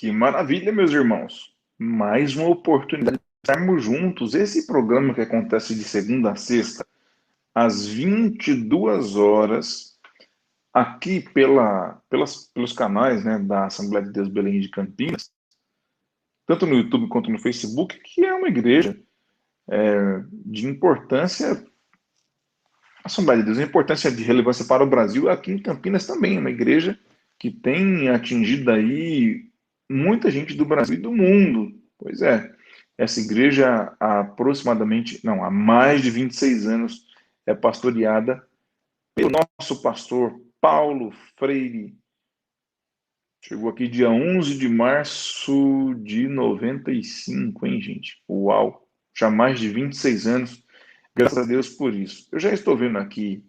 Que maravilha, meus irmãos. Mais uma oportunidade de estarmos juntos. Esse programa que acontece de segunda a sexta, às 22 horas, aqui pelos canais, né, da Assembleia de Deus Belém de Campinas, tanto no YouTube quanto no Facebook, que é uma igreja de importância, a Assembleia de Deus, de importância de relevância para o Brasil, aqui em Campinas também, uma igreja que tem atingido aí muita gente do Brasil e do mundo. Pois é, essa igreja há mais de 26 anos é pastoreada pelo nosso pastor Paulo Freire. Chegou aqui dia 11 de março de 95, hein, gente? Uau! Já mais de 26 anos. Graças a Deus por isso. Eu já estou vendo aqui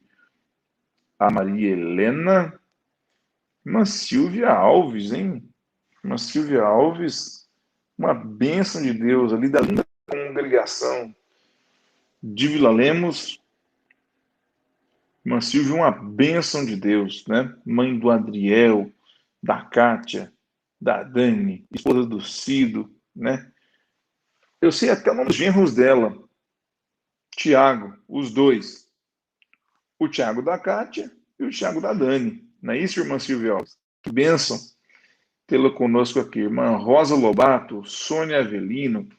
a Maria Helena, irmã Silvia Alves, hein? Irmã Silvia Alves, uma bênção de Deus ali da linda congregação de Vila Lemos. Irmã Silvia, uma bênção de Deus, né? Mãe do Adriel, da Kátia, da Dani, esposa do Cido, né? Eu sei até o nome dos genros dela. Tiago, os dois. O Tiago da Kátia e o Tiago da Dani. Não é isso, irmã Silvia Alves? Que bênção tê-la conosco aqui. Irmã Rosa Lobato, Sônia Avelino,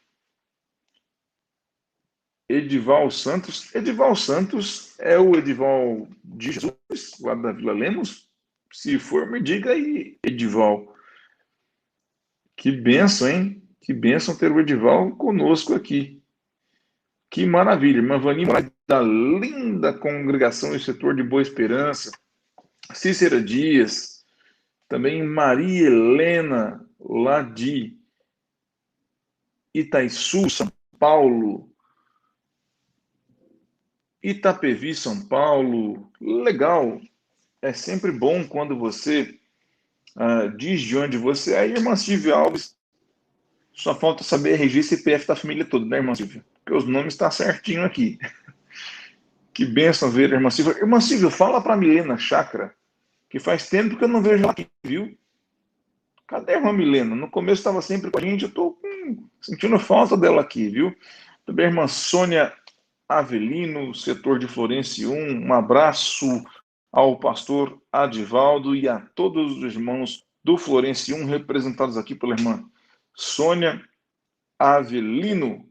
Edival Santos. Edival Santos é o Edival de Jesus, lá da Vila Lemos? Se for, me diga aí, Edival. Que bênção, hein? Que bênção ter o Edival conosco aqui. Que maravilha. Irmã Vani, da linda congregação e setor de Boa Esperança. Cícera Dias. Também Maria Helena, lá de Itaiçu, São Paulo. Itapevi, São Paulo. Legal. É sempre bom quando você diz de onde você é. E irmã Silvia Alves, só falta saber RG e CPF da família toda, né, irmã Silvia? Porque os nomes estão certinho aqui. Que bênção ver, irmã Silvia. Irmã Silvia, fala para a Milena Chácara, que faz tempo que eu não vejo ela aqui, viu? Cadê a irmã Milena? No começo estava sempre com a gente, eu estou sentindo falta dela aqui, viu? Também a irmã Sônia Avelino, setor de Florencio 1, um abraço ao pastor Adivaldo e a todos os irmãos do Florencio 1, representados aqui pela irmã Sônia Avelino,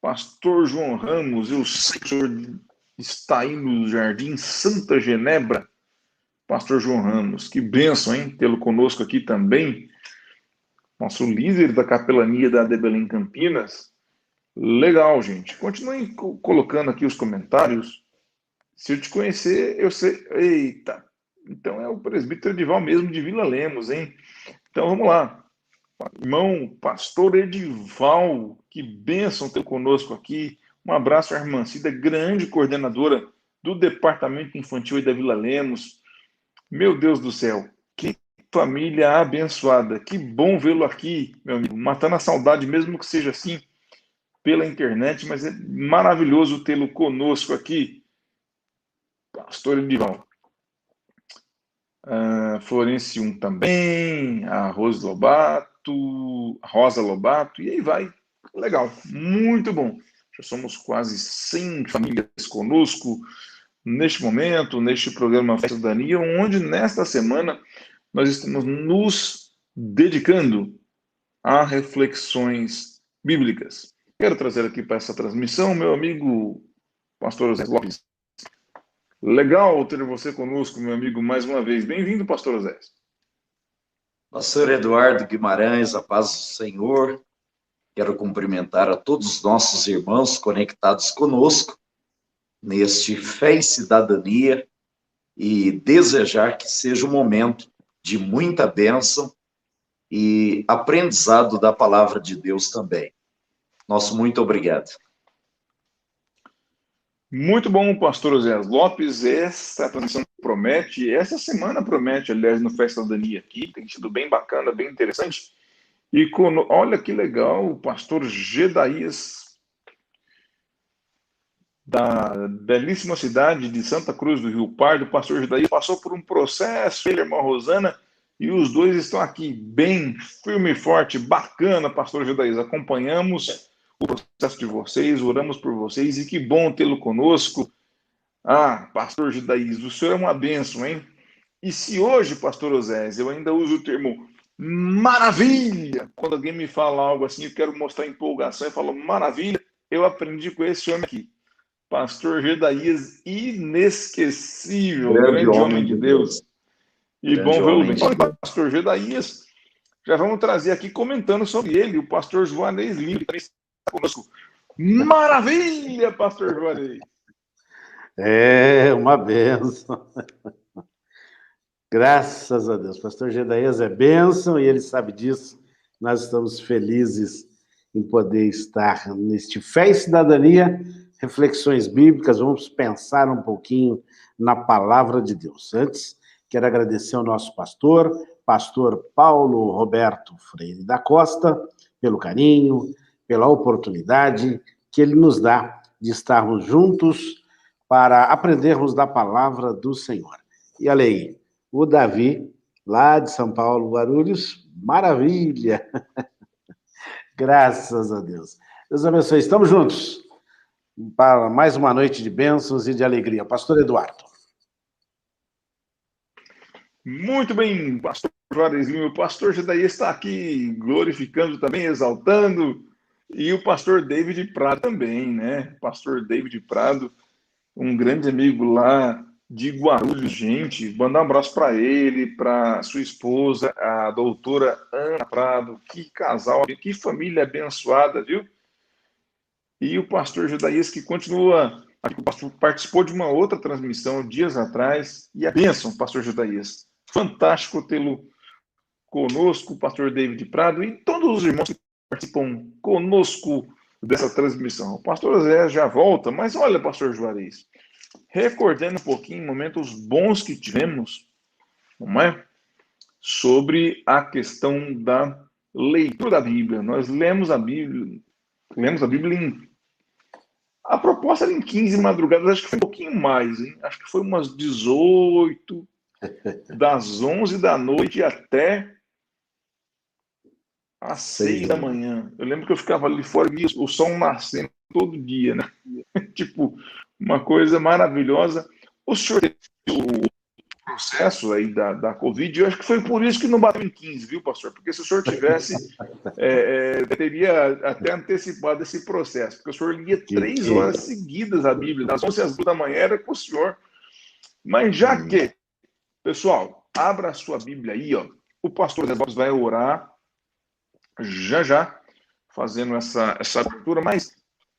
pastor João Ramos, eu sei que o senhor está aí no Jardim Santa Genebra, pastor João Ramos, que bênção, hein, tê-lo conosco aqui também, nosso líder da capelania da AD Belém Campinas. Legal, gente. Continuem colocando aqui os comentários. Se eu te conhecer, eu sei. Eita! Então é o presbítero Edival mesmo de Vila Lemos, hein? Então vamos lá. Irmão, pastor Edival, que bênção ter conosco aqui. Um abraço à irmã Cida, grande coordenadora do Departamento Infantil aí da Vila Lemos. Meu Deus do céu, que família abençoada. Que bom vê-lo aqui, meu amigo. Matando a saudade, mesmo que seja assim, pela internet, mas é maravilhoso tê-lo conosco aqui, pastor Edival. Florencio 1 também, a Rosa Lobato, e aí vai. Legal, muito bom. Já somos quase 100 famílias conosco neste momento, neste programa Festa da Cidadania, onde nesta semana nós estamos nos dedicando a reflexões bíblicas. Quero trazer aqui para essa transmissão meu amigo pastor José Lopes. Legal ter você conosco, meu amigo, mais uma vez. Bem-vindo, pastor José. Pastor Eduardo Guimarães, a paz do Senhor. Quero cumprimentar a todos os nossos irmãos conectados conosco neste Fé e Cidadania e desejar que seja um momento de muita bênção e aprendizado da palavra de Deus também. Nosso muito obrigado. Muito bom, pastor José Lopes. Essa transmissão promete, essa semana promete, aliás, no Festa da Cidadania aqui, tem sido bem bacana, bem interessante. E olha que legal, o pastor Gedaías, da belíssima cidade de Santa Cruz do Rio Pardo, o pastor Gedaías passou por um processo, ele e a irmã Rosana, E os dois estão aqui bem firme e forte, bacana, pastor Judaías. Acompanhamos o processo de vocês, oramos por vocês e que bom tê-lo conosco. Ah, pastor Judaías, o senhor é uma bênção, hein? E se hoje, pastor Osés, eu ainda uso o termo maravilha, quando alguém me fala algo assim, eu quero mostrar empolgação, eu falo maravilha, eu aprendi com esse homem aqui, pastor Judaías, inesquecível, grande homem de Deus. E Grande bom vê-lo homem bem. de Deus. Pastor Judaías, já vamos trazer aqui comentando sobre ele, o pastor Juarez Lima, que também está conosco. Maravilha, pastor Juarez! É uma benção. Graças a Deus. Pastor Gedaías é bênção e ele sabe disso. Nós estamos felizes em poder estar neste Fé e Cidadania, reflexões bíblicas. Vamos pensar um pouquinho na palavra de Deus. Antes, quero agradecer ao nosso pastor Paulo Roberto Freire da Costa, pelo carinho, pela oportunidade que ele nos dá de estarmos juntos para aprendermos da palavra do Senhor. E olha aí, o Davi, lá de São Paulo, Guarulhos, maravilha! Graças a Deus. Deus abençoe. Estamos juntos para mais uma noite de bênçãos e de alegria. Pastor Eduardo. Muito bem, pastor Juarez Lima. O pastor Gedaías está aqui glorificando também, exaltando. E o pastor David Prado também, né? Pastor David Prado, um grande amigo lá de Guarulhos, gente. Mandar um abraço para ele, para sua esposa, a doutora Ana Prado. Que casal, que família abençoada, viu? E o pastor Judaías, que continua, participou de uma outra transmissão dias atrás. E a bênção, pastor Judaías. Fantástico tê-lo conosco, o pastor David Prado, e todos os irmãos que participam conosco dessa transmissão. O pastor Zé já volta, mas olha, pastor Juarez, recordando um pouquinho momentos bons que tivemos, não é? Sobre a questão da leitura da Bíblia. Nós lemos a Bíblia em... A proposta era em 15 madrugadas, acho que foi um pouquinho mais, hein? Acho que foi umas 18, das 11 da noite até às 6 da manhã. Eu lembro que eu ficava ali fora e via o sol nascendo todo dia, né? Tipo, uma coisa maravilhosa. O senhor teve o processo aí da Covid, eu acho que foi por isso que não bateu em 15, viu, pastor? Porque se o senhor tivesse, teria até antecipado esse processo, porque o senhor lia 3 horas seguidas a Bíblia, das 11 às 2 da manhã era com o senhor. Mas já que, pessoal, abra a sua Bíblia aí, ó. O pastor Zé Lopes vai orar já, fazendo essa abertura, mas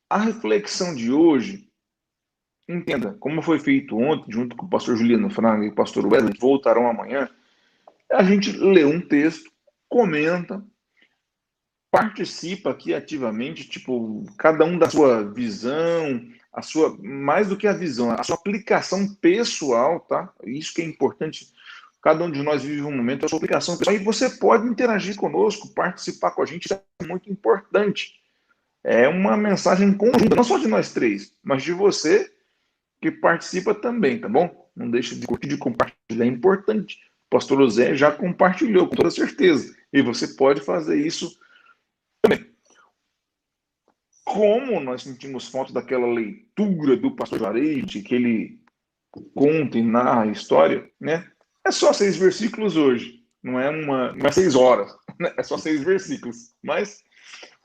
a reflexão de hoje, entenda, como foi feito ontem, junto com o pastor Juliano Fraga e o pastor Wesley, que voltarão amanhã, a gente lê um texto, comenta, participa aqui ativamente, tipo, cada um da sua visão, a sua, mais do que a visão, a sua aplicação pessoal, tá? Isso que é importante. Cada um de nós vive um momento, a sua aplicação pessoal, e você pode interagir conosco, participar com a gente, isso é muito importante. É uma mensagem conjunta, não só de nós três, mas de você que participa também, tá bom? Não deixe de curtir, de compartilhar, é importante. O pastor José já compartilhou, com toda certeza, e você pode fazer isso também. Como nós sentimos falta daquela leitura do pastor Juarez, que ele conta e narra a história, né? É só 6 versículos hoje, não é 6 horas, né? É só 6 versículos. Mas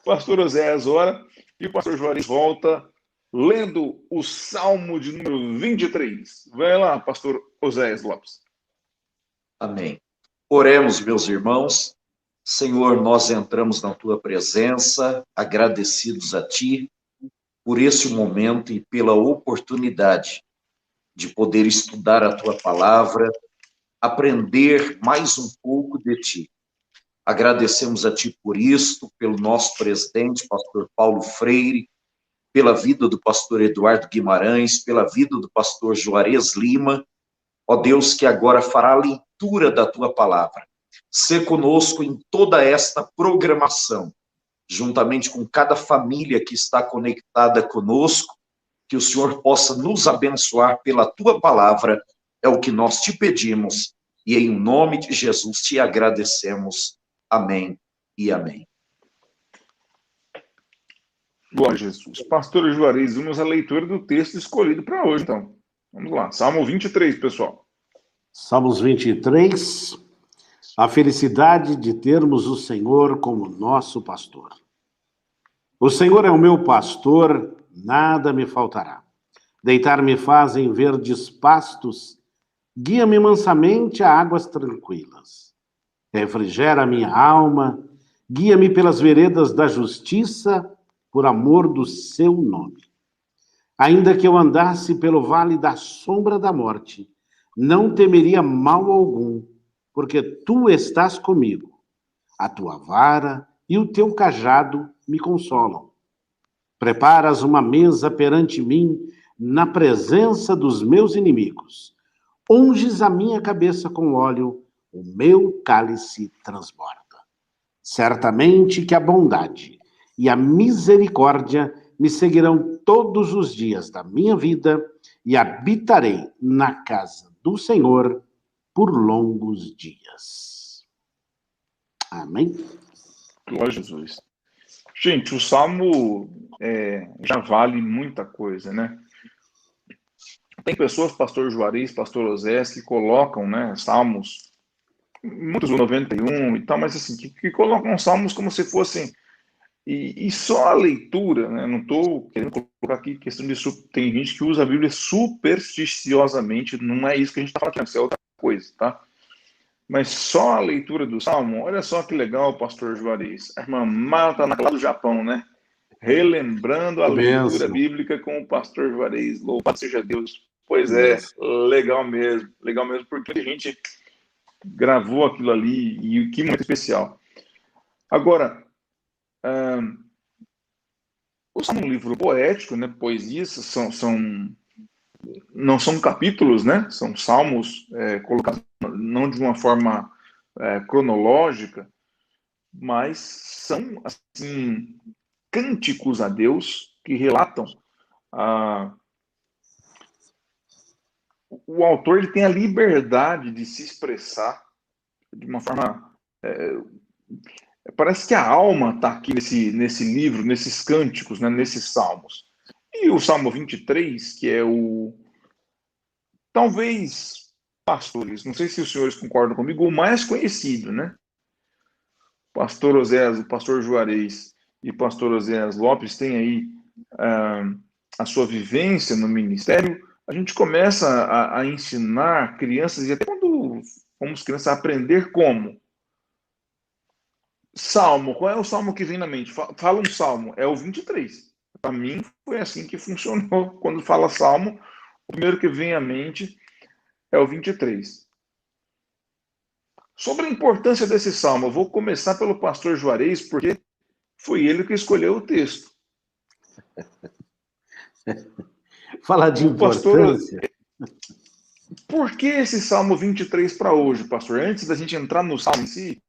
o pastor Oséias ora e o pastor Juarez volta lendo o Salmo de número 23. Vai lá, pastor Oséias Lopes. Amém. Oremos, meus irmãos. Senhor, nós entramos na tua presença, agradecidos a ti por esse momento e pela oportunidade de poder estudar a tua palavra, aprender mais um pouco de ti. Agradecemos a ti por isto, pelo nosso presidente, pastor Paulo Freire, pela vida do pastor Eduardo Guimarães, pela vida do pastor Juarez Lima, ó Deus, que agora fará a leitura da tua palavra. Sê conosco em toda esta programação, juntamente com cada família que está conectada conosco, que o Senhor possa nos abençoar pela tua palavra, é o que nós te pedimos, E em nome de Jesus te agradecemos. Amém e amém. Glória a Jesus. Pastor Juarez, vamos à leitura do texto escolhido para hoje, então. Vamos lá. Salmo 23, pessoal. Salmos 23. A felicidade de termos o Senhor como nosso pastor. O Senhor é o meu pastor, nada me faltará. Deitar-me faz em verdes pastos, guia-me mansamente a águas tranquilas. Refrigera a minha alma, guia-me pelas veredas da justiça, por amor do seu nome. Ainda que eu andasse pelo vale da sombra da morte, não temeria mal algum, porque tu estás comigo. A tua vara e o teu cajado me consolam. Preparas uma mesa perante mim, na presença dos meus inimigos. Unges a minha cabeça com óleo, o meu cálice transborda. Certamente que a bondade e a misericórdia me seguirão todos os dias da minha vida e habitarei na casa do Senhor por longos dias. Amém? Glória a Jesus. Gente, o Salmo já vale muita coisa, né? Tem pessoas, pastor Juarez, pastor Osés, que colocam, né, salmos, muitos do 91 e tal, mas assim, que colocam salmos como se fossem. E só a leitura, né, não estou querendo colocar aqui questão de. Tem gente que usa a Bíblia supersticiosamente, não é isso que a gente está falando aqui, isso é outra coisa, tá? Mas só a leitura do salmo, olha só que legal, pastor Juarez. A irmã Marta, lá do Japão, né? Relembrando a leitura bíblica com o pastor Juarez. Louvado seja Deus. Pois é, legal mesmo, porque a gente gravou aquilo ali e que muito especial. Agora, o Salmo é um livro poético, né? Poesias não são capítulos, né? São salmos colocados não de uma forma cronológica, mas são assim cânticos a Deus que relatam o autor ele tem a liberdade de se expressar de uma forma. Parece que a alma está aqui nesse livro, nesses cânticos, né, nesses salmos. E o Salmo 23, que é talvez, pastores, não sei se os senhores concordam comigo, o mais conhecido, né? Pastor Osés, o pastor Juarez e o pastor Osés Lopes têm aí a sua vivência no ministério. A gente começa a ensinar crianças, e até quando fomos crianças, a aprender como. Salmo, qual é o salmo que vem na mente? Fala um salmo, é o 23. Para mim, foi assim que funcionou. Quando fala salmo, o primeiro que vem à mente é o 23. Sobre a importância desse salmo, eu vou começar pelo pastor Juarez, porque foi ele que escolheu o texto. Falar de importância. Por que esse Salmo 23 para hoje, pastor? Antes da gente entrar no Salmo em si,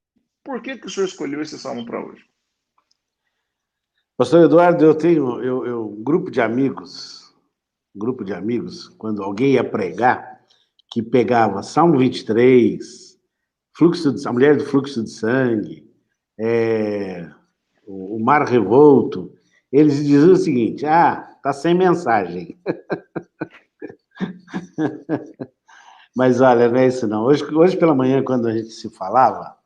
por que o senhor escolheu esse Salmo para hoje? Pastor Eduardo, eu tenho um grupo de amigos, quando alguém ia pregar, que pegava Salmo 23, a mulher do fluxo de sangue, o mar revolto, eles diziam o seguinte: tá sem mensagem. Mas olha, não é isso não. Hoje pela manhã, quando a gente se falava,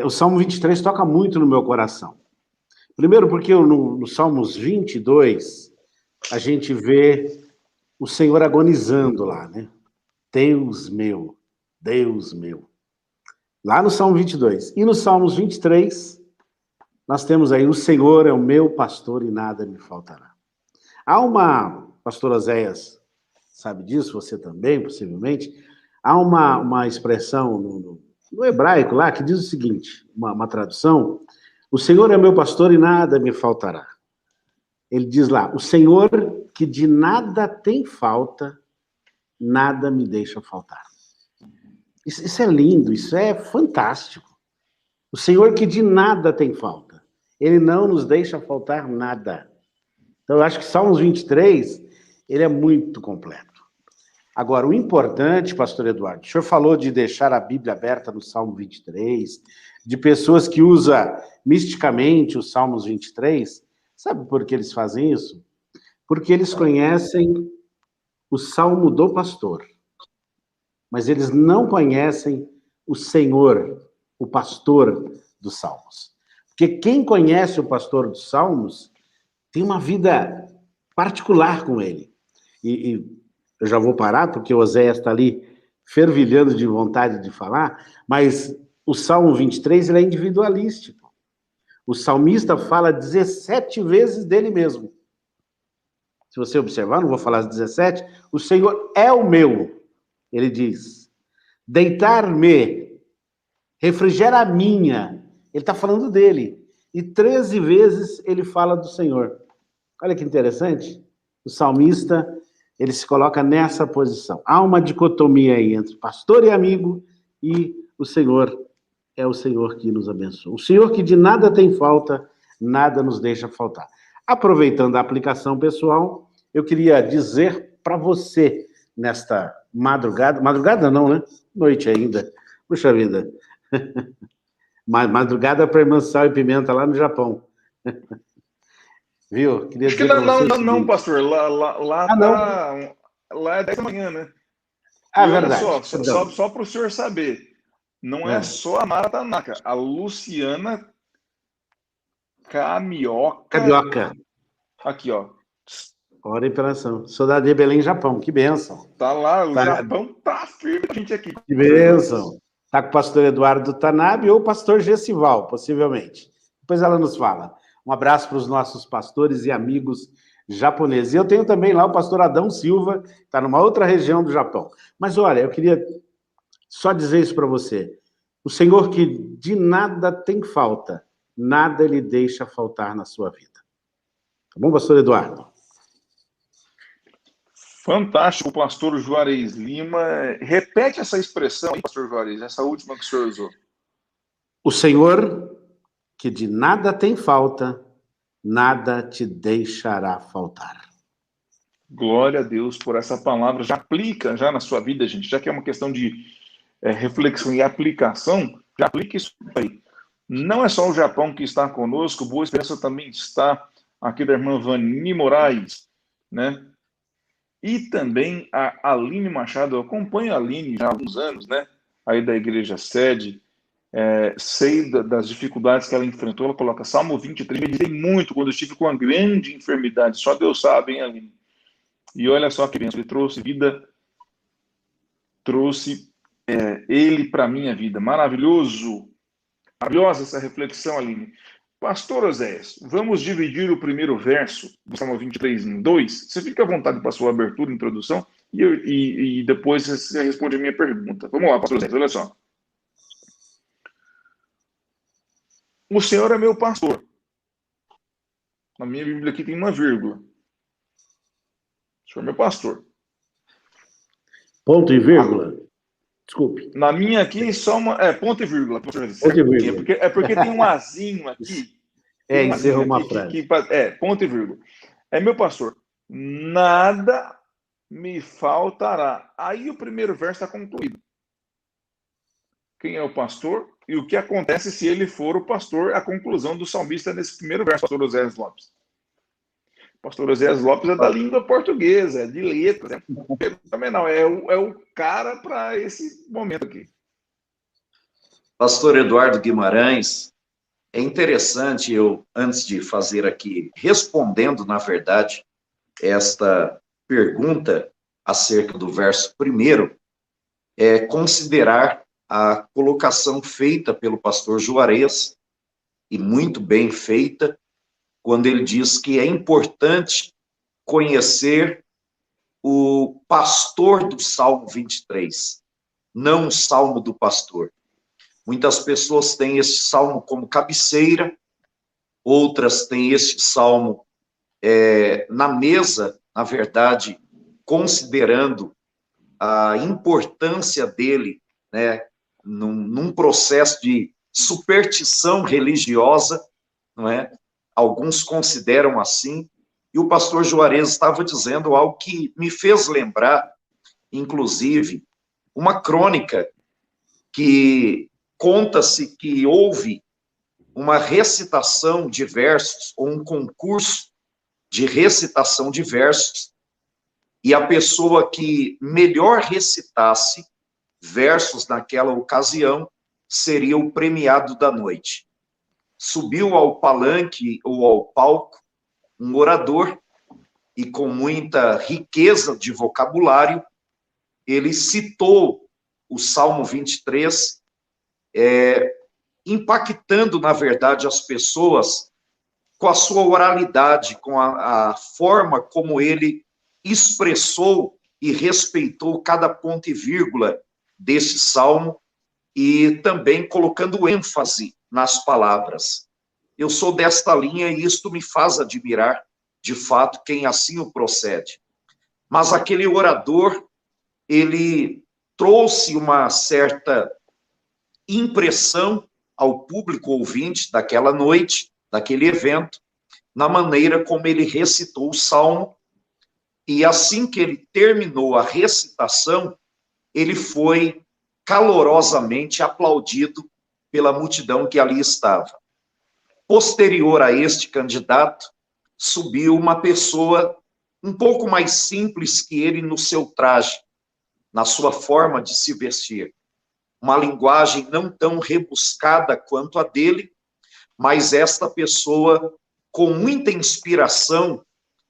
o Salmo 23 toca muito no meu coração. Primeiro porque no Salmos 22, a gente vê o Senhor agonizando lá, né? Deus meu, Deus meu. Lá no Salmo 22. E no Salmos 23, nós temos aí: o Senhor é o meu pastor e nada me faltará. Há pastor Oséias sabe disso, você também, possivelmente, há uma expressão no hebraico lá que diz o seguinte, uma tradução: o Senhor é meu pastor e nada me faltará. Ele diz lá: o Senhor que de nada tem falta, nada me deixa faltar. Isso é lindo, isso é fantástico. O Senhor que de nada tem falta, Ele não nos deixa faltar nada. Então, eu acho que Salmos 23, ele é muito completo. Agora, o importante, pastor Eduardo, o senhor falou de deixar a Bíblia aberta no Salmo 23, de pessoas que usam misticamente os Salmos 23. Sabe por que eles fazem isso? Porque eles conhecem o Salmo do pastor, mas eles não conhecem o Senhor, o pastor dos Salmos. Porque quem conhece o pastor dos Salmos tem uma vida particular com ele. E eu já vou parar, porque o Oséias está ali fervilhando de vontade de falar, mas o Salmo 23 ele é individualístico. O salmista fala 17 vezes dele mesmo. Se você observar, não vou falar as 17, o Senhor é o meu, ele diz. Deitar-me, refrigera a minha. Ele está falando dele. E 13 vezes ele fala do Senhor. Olha que interessante. O salmista, ele se coloca nessa posição. Há uma dicotomia aí entre pastor e amigo, e o Senhor é o Senhor que nos abençoa. O Senhor que de nada tem falta, nada nos deixa faltar. Aproveitando a aplicação pessoal, eu queria dizer para você, nesta madrugada não, né? Noite ainda. Puxa vida. Madrugada para irmã Sal e Pimenta lá no Japão. Viu? Queria Acho que dizer não, pastor. Lá é 10 da manhã, né? Ah, e olha verdade. só para o senhor saber, não é só a Mara Tanaka, a Luciana Camioca. Aqui, ó. Ora em pelação. Sou da de Belém, Japão. Que bênção. Tá lá, o Japão tá firme com a gente aqui. Que bênção. Tá com o pastor Eduardo Tanabe ou o pastor Gessival, possivelmente. Depois ela nos fala. Um abraço para os nossos pastores e amigos japoneses. E eu tenho também lá o pastor Adão Silva, que está numa outra região do Japão. Mas olha, eu queria só dizer isso para você. O Senhor que de nada tem falta, nada ele deixa faltar na sua vida. Tá bom, pastor Eduardo? Fantástico, pastor Juarez Lima. Repete essa expressão aí, pastor Juarez, essa última que o senhor usou. O Senhor que de nada tem falta, nada te deixará faltar. Glória a Deus por essa palavra. Já aplica já na sua vida, gente, já que é uma questão de reflexão e aplicação, já aplica isso aí. Não é só o Japão que está conosco, Boa Esperança também está aqui da irmã Vani Moraes, né? E também a Aline Machado. Eu acompanho a Aline já há alguns anos, né? Aí da Igreja Sede. Sei das dificuldades que ela enfrentou. Ela coloca Salmo 23. Meditei muito quando eu estive com uma grande enfermidade. Só Deus sabe, hein, Aline? E olha só que bênção. Ele trouxe vida, trouxe ele para a minha vida. Maravilhoso. Maravilhosa essa reflexão, Aline. Pastor Oséias, vamos dividir o primeiro verso do Salmo 23 em 2. Você fica à vontade para a sua abertura, introdução, e depois você responde a minha pergunta. Vamos lá, pastor Oséias, olha só. O Senhor é meu pastor. Na minha Bíblia aqui tem uma vírgula. O Senhor é meu pastor. Ponto e vírgula? Desculpe. Na minha aqui, só uma... ponto e vírgula. Ponto e vírgula. É porque tem um azinho aqui. Encerrou uma frase. Ponto e vírgula. É meu pastor. Nada me faltará. Aí o primeiro verso está concluído. Quem é o pastor e o que acontece se ele for o pastor? A conclusão do salmista nesse primeiro verso, pastor Oséias Lopes. Pastor Oséias Lopes é da língua portuguesa, é de letras, é fenomenal, é o cara para esse momento aqui. Pastor Eduardo Guimarães, é interessante eu, antes de fazer aqui, respondendo, na verdade, esta pergunta acerca do verso primeiro, considerar a colocação feita pelo pastor Juarez, e muito bem feita, quando ele diz que é importante conhecer o pastor do Salmo 23, não o Salmo do pastor. Muitas pessoas têm esse salmo como cabeceira, outras têm este salmo na mesa, na verdade, considerando a importância dele, né, num processo de superstição religiosa, não é? Alguns consideram assim, e o pastor Juarez estava dizendo algo que me fez lembrar inclusive, uma crônica que conta-se que houve uma recitação de versos, ou um concurso de recitação de versos, e a pessoa que melhor recitasse versos naquela ocasião seria o premiado da noite. Subiu ao palanque ou ao palco um orador e com muita riqueza de vocabulário, ele citou o Salmo 23, impactando, na verdade, as pessoas com a sua oralidade, com a forma como ele expressou e respeitou cada ponto e vírgula desse salmo, e também colocando ênfase nas palavras. Eu sou desta linha e isto me faz admirar, de fato, quem assim o procede. Mas aquele orador, ele trouxe uma certa impressão ao público ouvinte daquela noite, daquele evento, na maneira como ele recitou o salmo, e assim que ele terminou a recitação, ele foi calorosamente aplaudido pela multidão que ali estava. Posterior a este candidato, subiu uma pessoa um pouco mais simples que ele no seu traje, na sua forma de se vestir. Uma linguagem não tão rebuscada quanto a dele, mas esta pessoa, com muita inspiração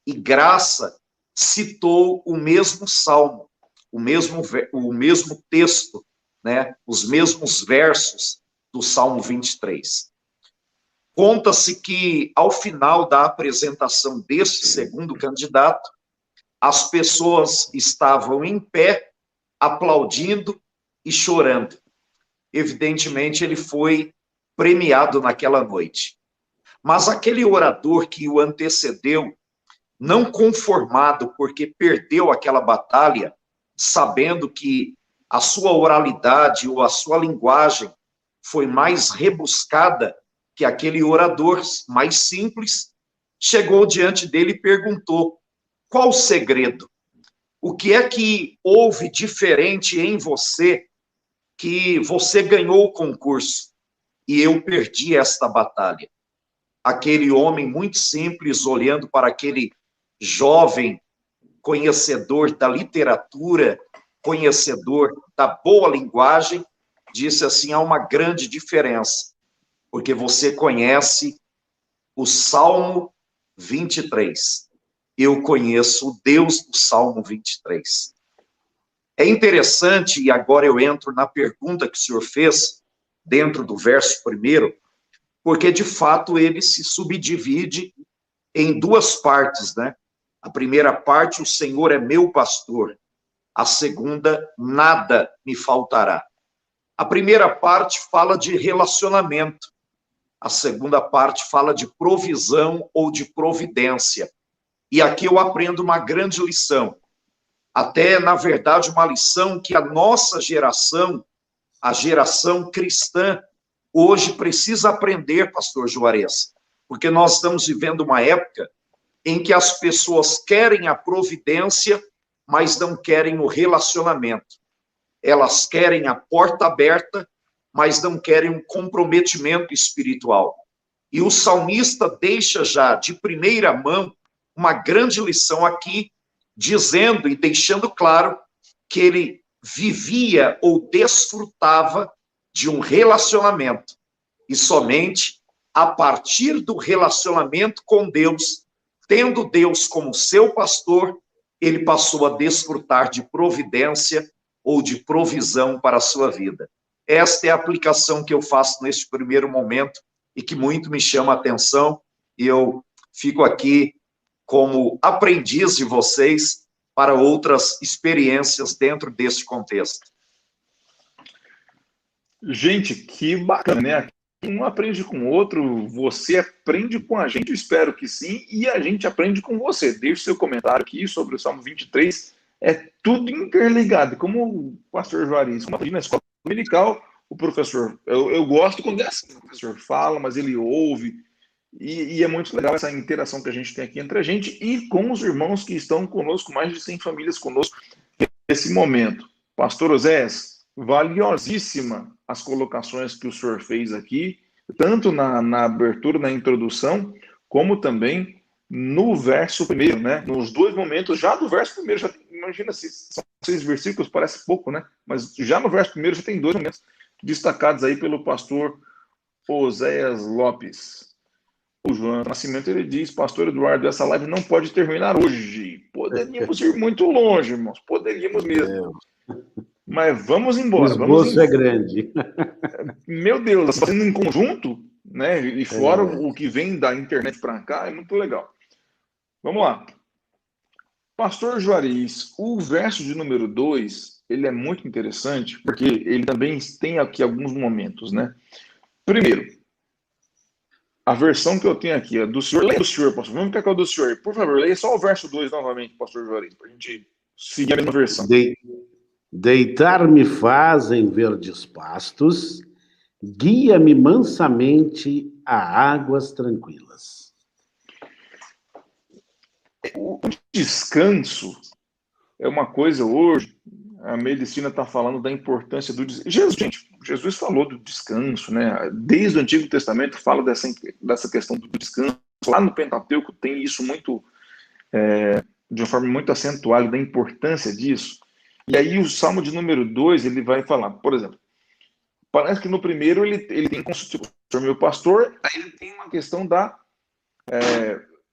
e graça, citou o mesmo salmo, o mesmo texto, né, os mesmos versos do Salmo 23. Conta-se que, ao final da apresentação deste segundo candidato, as pessoas estavam em pé, aplaudindo e chorando. Evidentemente, ele foi premiado naquela noite. Mas aquele orador que o antecedeu, não conformado porque perdeu aquela batalha, sabendo que a sua oralidade ou a sua linguagem foi mais rebuscada que aquele orador mais simples, chegou diante dele e perguntou: qual o segredo? O que é que houve diferente em você que você ganhou o concurso e eu perdi esta batalha? Aquele homem muito simples, olhando para aquele jovem conhecedor da literatura, conhecedor da boa linguagem, disse assim: há uma grande diferença, porque você conhece o Salmo 23. Eu conheço o Deus do Salmo 23. É interessante, e agora eu entro na pergunta que o senhor fez, dentro do verso 1, porque, de fato, ele se subdivide em duas partes, né? A primeira parte, o Senhor é meu pastor. A segunda, nada me faltará. A primeira parte fala de relacionamento. A segunda parte fala de provisão ou de providência. E aqui eu aprendo uma grande lição. Até, na verdade, uma lição que a nossa geração, a geração cristã, hoje precisa aprender, pastor Juarez, porque nós estamos vivendo uma época em que as pessoas querem a providência, mas não querem o relacionamento. Elas querem a porta aberta, mas não querem um comprometimento espiritual. E o salmista deixa já de primeira mão uma grande lição aqui, dizendo e deixando claro que ele vivia ou desfrutava de um relacionamento. E somente a partir do relacionamento com Deus, tendo Deus como seu pastor, ele passou a desfrutar de providência ou de provisão para a sua vida. Esta é a aplicação que eu faço neste primeiro momento e que muito me chama a atenção, e eu fico aqui como aprendiz de vocês para outras experiências dentro deste contexto. Gente, que bacana, né? Um aprende com o outro, você aprende com a gente, eu espero que sim, e a gente aprende com você. Deixe seu comentário aqui sobre o Salmo 23, é tudo interligado. Como o pastor Juarez, como na escola dominical, o professor, eu gosto quando é assim, o professor fala, mas ele ouve, e é muito legal essa interação que a gente tem aqui entre a gente e com os irmãos que estão conosco, mais de 100 famílias conosco, esse momento. Pastor Oséias, valiosíssima as colocações que o senhor fez aqui, tanto na abertura, na introdução, como também no verso primeiro, né? Nos dois momentos, já do verso primeiro, já, imagina se são 6 versículos, parece pouco, né? Mas já no verso primeiro já tem 2 momentos destacados aí pelo pastor Oséias Lopes. O João Nascimento, ele diz, pastor Eduardo, essa live não pode terminar hoje. Poderíamos ir muito longe, irmãos, poderíamos mesmo. Mas vamos embora. O esboço é grande. Meu Deus, fazendo em conjunto, né? E fora o que vem da internet para cá, é muito legal. Vamos lá. Pastor Juarez, o verso de número 2, ele é muito interessante, porque ele também tem aqui alguns momentos, né? Primeiro, a versão que eu tenho aqui é do senhor. Leia do senhor, pastor. Vamos ficar com a do senhor. Por favor, leia só o verso 2 novamente, pastor Juarez, para a gente seguir a mesma versão. Deitar-me faz em verdes pastos, guia-me mansamente a águas tranquilas. O descanso é uma coisa hoje, a medicina está falando da importância do descanso. Jesus falou do descanso, né? Desde o Antigo Testamento fala dessa questão do descanso. Lá no Pentateuco tem isso muito, de uma forma muito acentuada, da importância disso. E aí o Salmo de número 2, ele vai falar, por exemplo, parece que no primeiro ele tem como Senhor meu pastor, aí ele tem uma questão da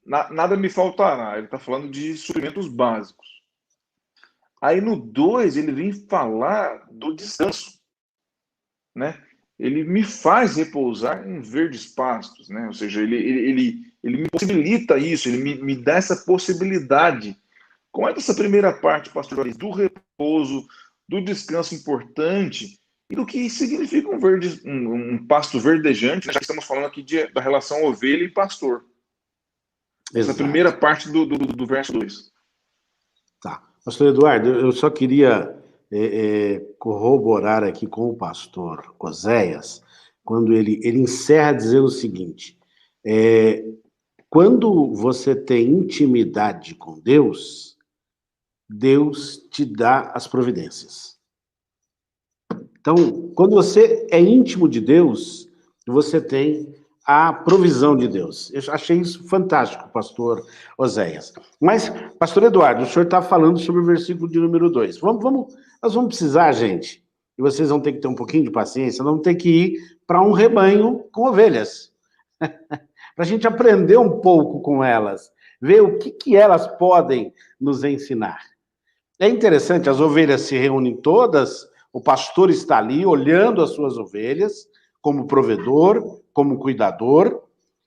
nada me faltará, ele está falando de suprimentos básicos. Aí no 2 ele vem falar do descanso, né? Ele me faz repousar em verdes pastos, né? Ou seja, ele me possibilita isso, ele me dá essa possibilidade. Como é que essa primeira parte, pastor, do repouso, do descanso importante e do que significa um pasto verdejante, já que estamos falando aqui da relação ovelha e pastor. Essa Exato. Primeira parte do verso 2. Tá. Pastor Eduardo, eu só queria corroborar aqui com o pastor Oséias, quando ele encerra dizendo o seguinte, quando você tem intimidade com Deus, Deus te dá as providências. Então, quando você é íntimo de Deus, você tem a provisão de Deus. Eu achei isso fantástico, pastor Oséias. Mas, pastor Eduardo, o senhor está falando sobre o versículo de número 2. Nós vamos precisar, gente, e vocês vão ter que ter um pouquinho de paciência, vamos ter que ir para um rebanho com ovelhas. Para a gente aprender um pouco com elas, ver o que elas podem nos ensinar. É interessante, as ovelhas se reúnem todas, o pastor está ali olhando as suas ovelhas, como provedor, como cuidador,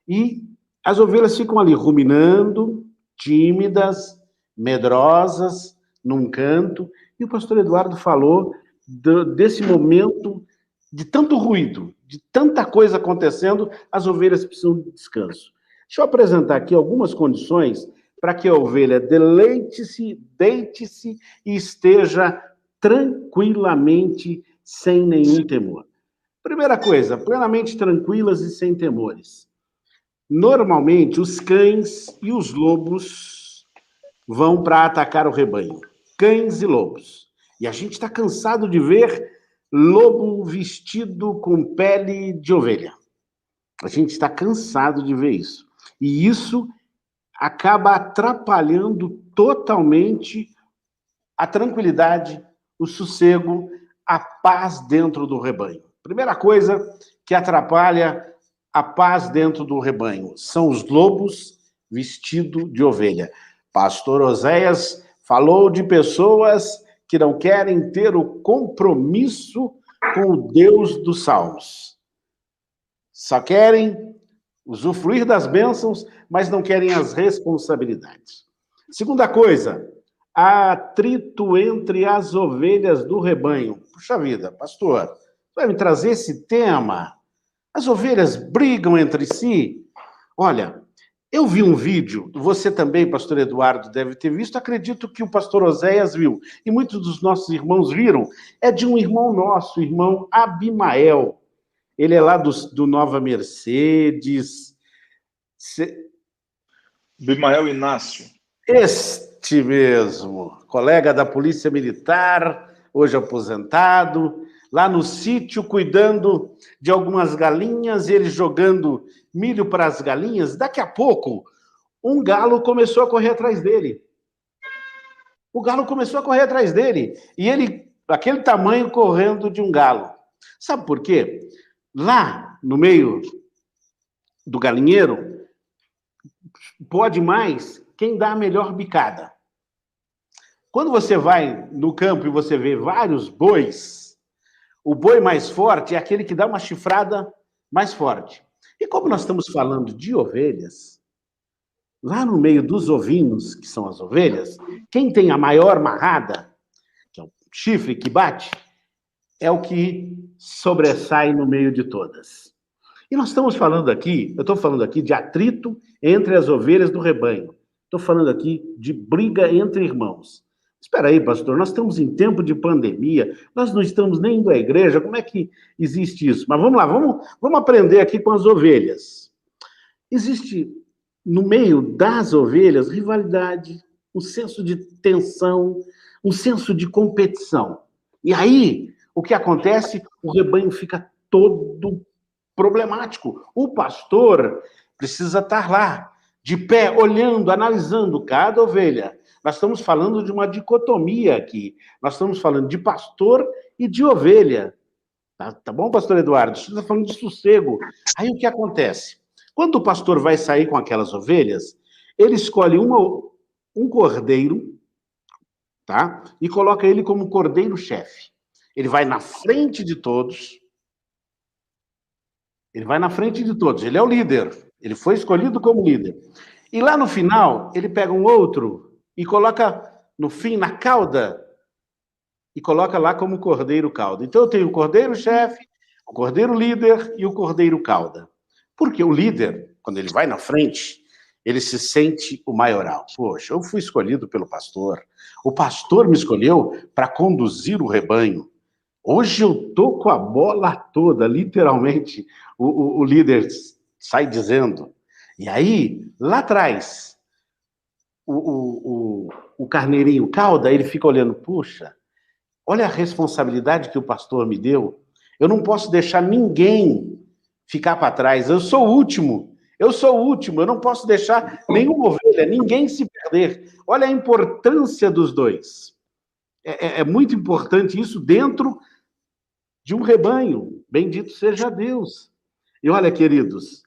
e as ovelhas ficam ali ruminando, tímidas, medrosas, num canto, e o pastor Eduardo falou desse momento de tanto ruído, de tanta coisa acontecendo, as ovelhas precisam de descanso. Deixa eu apresentar aqui algumas condições para que a ovelha deleite-se, deite-se e esteja tranquilamente, sem nenhum temor. Primeira coisa, plenamente tranquilas e sem temores. Normalmente, os cães e os lobos vão para atacar o rebanho. Cães e lobos. E a gente está cansado de ver lobo vestido com pele de ovelha. A gente está cansado de ver isso. E isso acaba atrapalhando totalmente a tranquilidade, o sossego, a paz dentro do rebanho. Primeira coisa que atrapalha a paz dentro do rebanho são os lobos vestidos de ovelha. Pastor Oséias falou de pessoas que não querem ter o compromisso com o Deus dos Salmos. Só querem usufruir das bênçãos, mas não querem as responsabilidades. Segunda coisa, há atrito entre as ovelhas do rebanho. Puxa vida, pastor, vai me trazer esse tema? As ovelhas brigam entre si? Olha, eu vi um vídeo, você também, pastor Eduardo, deve ter visto, acredito que o pastor Oséias viu, e muitos dos nossos irmãos viram, é de um irmão nosso, o irmão Abimael. Ele é lá do Nova Mercedes. Abimael Inácio. Este mesmo, colega da Polícia Militar, hoje aposentado, lá no sítio cuidando de algumas galinhas, ele jogando milho para as galinhas. Daqui a pouco, um galo começou a correr atrás dele. O galo começou a correr atrás dele. E ele, aquele tamanho, correndo de um galo. Sabe por quê? Lá, no meio do galinheiro, pode mais quem dá a melhor bicada. Quando você vai no campo e você vê vários bois, o boi mais forte é aquele que dá uma chifrada mais forte. E como nós estamos falando de ovelhas, lá no meio dos ovinos, que são as ovelhas, quem tem a maior marrada, que é o chifre que bate, é o que sobressai no meio de todas. E nós estamos falando aqui, eu estou falando aqui de atrito entre as ovelhas do rebanho. Estou falando aqui de briga entre irmãos. Espera aí, pastor, nós estamos em tempo de pandemia, nós não estamos nem indo à igreja, como é que existe isso? Mas vamos lá, vamos aprender aqui com as ovelhas. Existe, no meio das ovelhas, rivalidade, um senso de tensão, um senso de competição. E aí, o que acontece? O rebanho fica todo problemático. O pastor precisa estar lá, de pé, olhando, analisando cada ovelha. Nós estamos falando de uma dicotomia aqui. Nós estamos falando de pastor e de ovelha. Tá bom, pastor Eduardo? Você está falando de sossego. Aí o que acontece? Quando o pastor vai sair com aquelas ovelhas, ele escolhe um cordeiro, tá? E coloca ele como cordeiro-chefe. Ele vai na frente de todos. Ele vai na frente de todos. Ele é o líder. Ele foi escolhido como líder. E lá no final, ele pega um outro e coloca no fim, na cauda, e coloca lá como cordeiro cauda. Então eu tenho o cordeiro-chefe, o cordeiro líder e o cordeiro cauda. Porque o líder, quando ele vai na frente, ele se sente o maioral. Poxa, eu fui escolhido pelo pastor. O pastor me escolheu para conduzir o rebanho. Hoje eu tô com a bola toda, literalmente, o líder sai dizendo. E aí, lá atrás, o carneirinho cauda, ele fica olhando, puxa, olha a responsabilidade que o pastor me deu. Eu não posso deixar ninguém ficar para trás. Eu sou o último, eu não posso deixar nenhuma ovelha, ninguém se perder. Olha a importância dos dois. É muito importante isso dentro de um rebanho. Bendito seja Deus. E olha, queridos,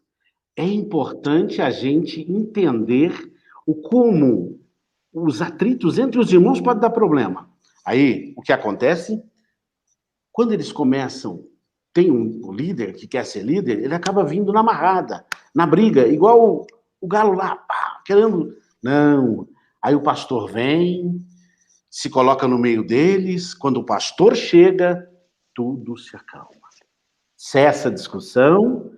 é importante a gente entender como os atritos entre os irmãos podem dar problema. Aí, o que acontece? Quando eles começam, tem um líder que quer ser líder, ele acaba vindo na marrada, na briga, igual o galo lá, pá, querendo... Não. Aí o pastor vem, se coloca no meio deles, quando o pastor chega, tudo se acalma. Cessa a discussão,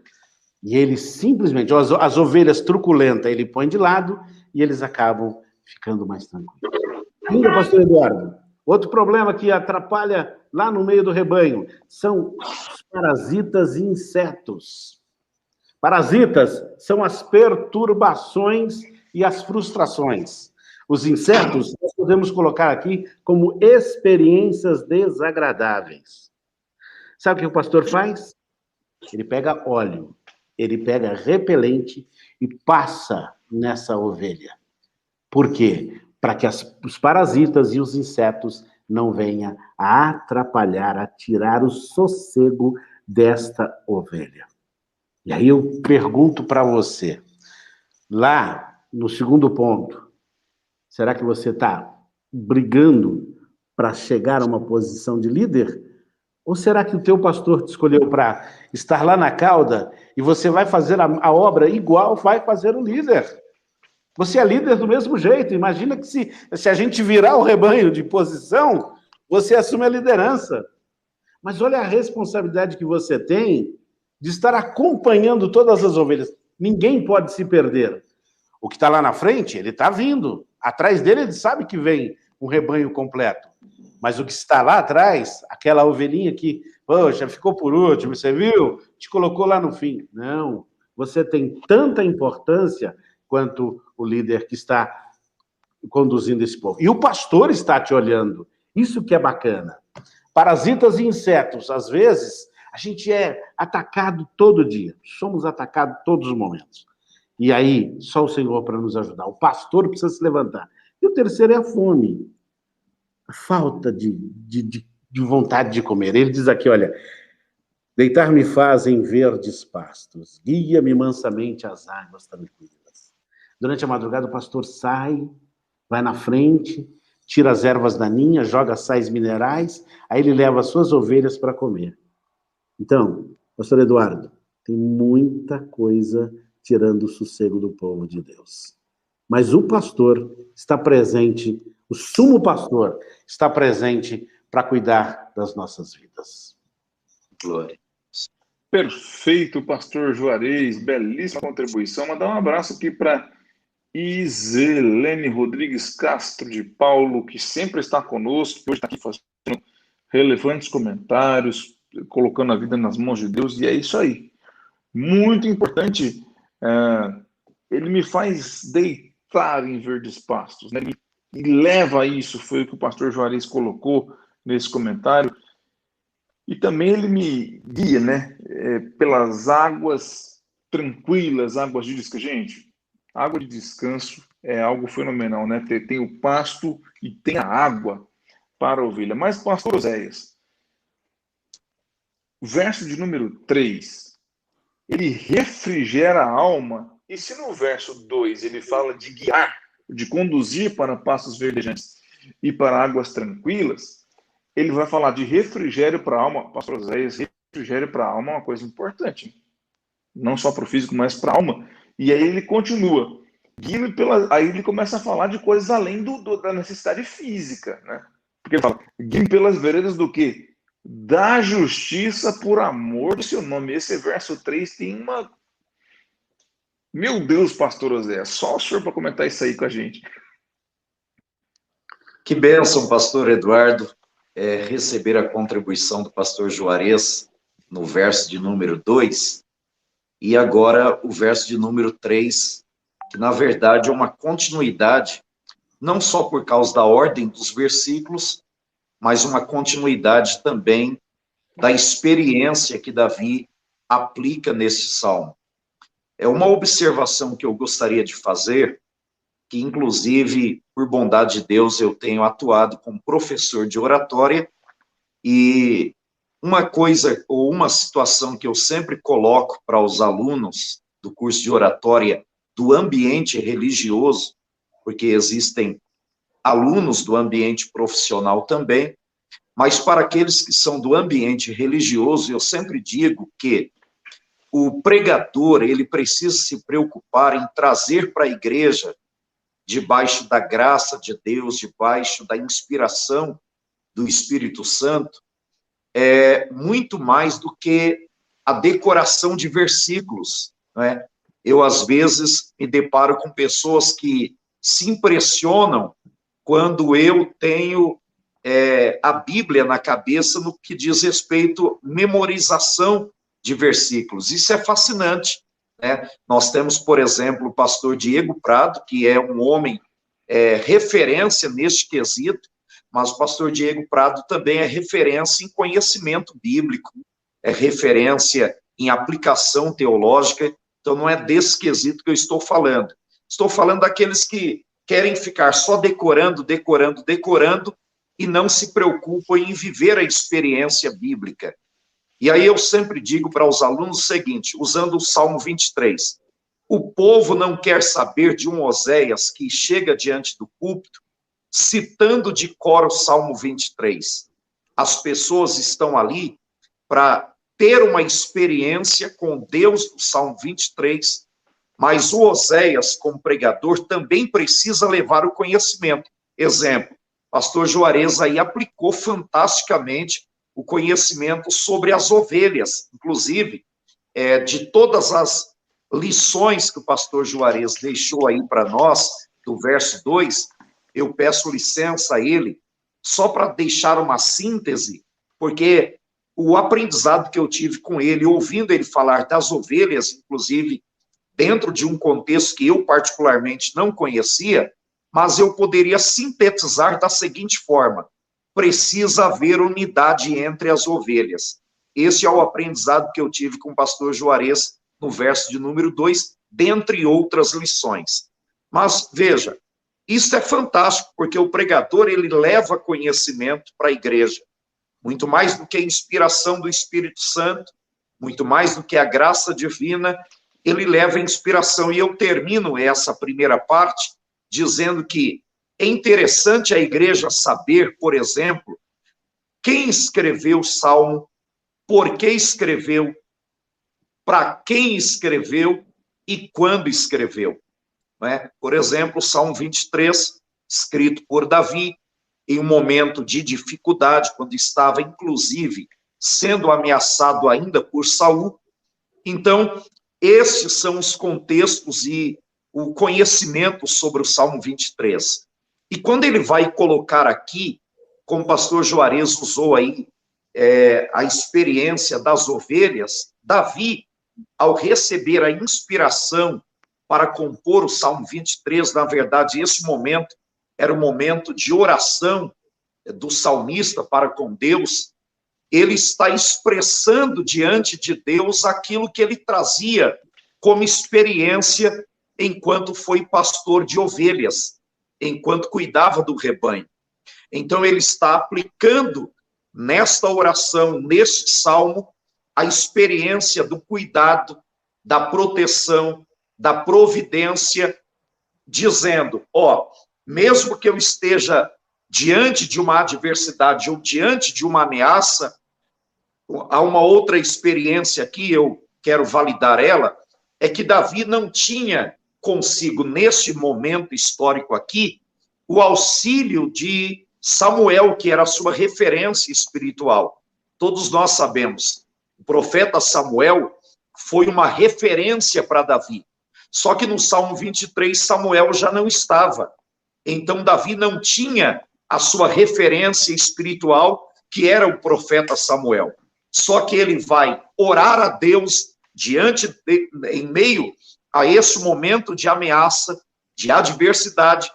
e ele simplesmente, as ovelhas truculentas, ele põe de lado, e eles acabam ficando mais tranquilos. Ainda, pastor Eduardo, outro problema que atrapalha lá no meio do rebanho são os parasitas e insetos. Parasitas são as perturbações e as frustrações. Os insetos, nós podemos colocar aqui como experiências desagradáveis. Sabe o que o pastor faz? Ele pega óleo, ele pega repelente e passa nessa ovelha. Por quê? Para que os parasitas e os insetos não venham a atrapalhar, a tirar o sossego desta ovelha. E aí eu pergunto para você, lá no segundo ponto, será que você está brigando para chegar a uma posição de líder? Ou será que o teu pastor te escolheu para estar lá na cauda e você vai fazer a obra igual vai fazer o líder? Você é líder do mesmo jeito. Imagina que se a gente virar o rebanho de posição, você assume a liderança. Mas olha a responsabilidade que você tem de estar acompanhando todas as ovelhas. Ninguém pode se perder. O que está lá na frente, ele está vindo. Atrás dele, ele sabe que vem um rebanho completo. Mas o que está lá atrás, aquela ovelhinha que, poxa, ficou por último, você viu? Te colocou lá no fim. Não. Você tem tanta importância quanto o líder que está conduzindo esse povo. E o pastor está te olhando. Isso que é bacana. Parasitas e insetos, às vezes, a gente é atacado todo dia. Somos atacados todos os momentos. E aí, só o Senhor para nos ajudar. O pastor precisa se levantar. E o terceiro é a fome. A falta de vontade de comer. Ele diz aqui, olha, deitar-me faz em verdes pastos, guia-me mansamente às águas tranquilas. Durante a madrugada, o pastor sai, vai na frente, tira as ervas daninhas, joga sais minerais, aí ele leva as suas ovelhas para comer. Então, pastor Eduardo, tem muita coisa tirando o sossego do povo de Deus. Mas o pastor está presente, o sumo pastor está presente para cuidar das nossas vidas. Glória. Perfeito, pastor Juarez, belíssima contribuição. Mandar um abraço aqui para Iselene Rodrigues Castro de Paulo, que sempre está conosco, que hoje está aqui fazendo relevantes comentários, colocando a vida nas mãos de Deus, e é isso aí. Muito importante, ele me faz deitar em verdes pastos, né? E leva a isso, foi o que o pastor Juarez colocou nesse comentário, e também ele me guia, né, pelas águas tranquilas, águas de descanso. Gente, água de descanso é algo fenomenal, né? Tem o pasto e tem a água para a ovelha. Mas, pastor Oséias, o verso de número 3, ele refrigera a alma, e se no verso 2 ele fala de guiar, de conduzir para pastos verdejantes e para águas tranquilas, ele vai falar de refrigério para a alma. Pastor Oséias, refrigério para a alma é uma coisa importante, não só para o físico, mas para a alma. E aí ele continua, aí ele começa a falar de coisas além da necessidade física, né? Porque ele fala, guie pelas veredas do quê? Da justiça por amor do seu nome. Esse verso 3 tem uma... Meu Deus, pastor Oséias, só o senhor para comentar isso aí com a gente. Que bênção, pastor Eduardo, receber a contribuição do pastor Juarez no verso de número 2, e agora o verso de número 3, que na verdade é uma continuidade, não só por causa da ordem dos versículos, mas uma continuidade também da experiência que Davi aplica nesse salmo. É uma observação que eu gostaria de fazer, que inclusive, por bondade de Deus, eu tenho atuado como professor de oratória, e uma coisa, ou uma situação que eu sempre coloco para os alunos do curso de oratória do ambiente religioso, porque existem alunos do ambiente profissional também, mas para aqueles que são do ambiente religioso, eu sempre digo que o pregador, ele precisa se preocupar em trazer para a igreja, debaixo da graça de Deus, debaixo da inspiração do Espírito Santo, muito mais do que a decoração de versículos, né? Eu, às vezes, me deparo com pessoas que se impressionam quando eu tenho a Bíblia na cabeça no que diz respeito à memorização de versículos. Isso é fascinante, né? Nós temos, por exemplo, o pastor Diego Prado, que é um homem referência neste quesito, mas o pastor Diego Prado também é referência em conhecimento bíblico, é referência em aplicação teológica, então não é desse quesito que eu estou falando. Estou falando daqueles que querem ficar só decorando e não se preocupam em viver a experiência bíblica. E aí eu sempre digo para os alunos o seguinte, usando o Salmo 23, o povo não quer saber de um Oséias que chega diante do púlpito, citando de cor o Salmo 23. As pessoas estão ali para ter uma experiência com Deus do Salmo 23, mas o Oséias, como pregador, também precisa levar o conhecimento. Exemplo, pastor Juarez aí aplicou fantasticamente o conhecimento sobre as ovelhas, inclusive, de todas as lições que o pastor Juarez deixou aí para nós, do verso 2, eu peço licença a ele, só para deixar uma síntese, porque o aprendizado que eu tive com ele, ouvindo ele falar das ovelhas, inclusive, dentro de um contexto que eu particularmente não conhecia, mas eu poderia sintetizar da seguinte forma: precisa haver unidade entre as ovelhas. Esse é o aprendizado que eu tive com o pastor Juarez no verso de número 2, dentre outras lições. Mas, veja, isso é fantástico, porque o pregador, ele leva conhecimento para a igreja. Muito mais do que a inspiração do Espírito Santo, muito mais do que a graça divina, ele leva a inspiração. E eu termino essa primeira parte dizendo que é interessante a igreja saber, por exemplo, quem escreveu o Salmo, por que escreveu, para quem escreveu e quando escreveu. Né? Por exemplo, o Salmo 23, escrito por Davi, em um momento de dificuldade, quando estava, inclusive, sendo ameaçado ainda por Saul. Então, estes são os contextos e o conhecimento sobre o Salmo 23. E quando ele vai colocar aqui, como o pastor Juarez usou aí, a experiência das ovelhas, Davi, ao receber a inspiração para compor o Salmo 23, na verdade, esse momento era o momento de oração do salmista para com Deus. Ele está expressando diante de Deus aquilo que ele trazia como experiência enquanto foi pastor de ovelhas, enquanto cuidava do rebanho. Então, ele está aplicando nesta oração, neste salmo, a experiência do cuidado, da proteção, da providência, dizendo, mesmo que eu esteja diante de uma adversidade ou diante de uma ameaça, há uma outra experiência aqui, eu quero validar ela, é que Davi não tinha consigo, neste momento histórico aqui, o auxílio de Samuel, que era a sua referência espiritual. Todos nós sabemos, o profeta Samuel foi uma referência para Davi. Só que no Salmo 23, Samuel já não estava. Então, Davi não tinha a sua referência espiritual, que era o profeta Samuel. Só que ele vai orar a Deus em meio a esse momento de ameaça, de adversidade.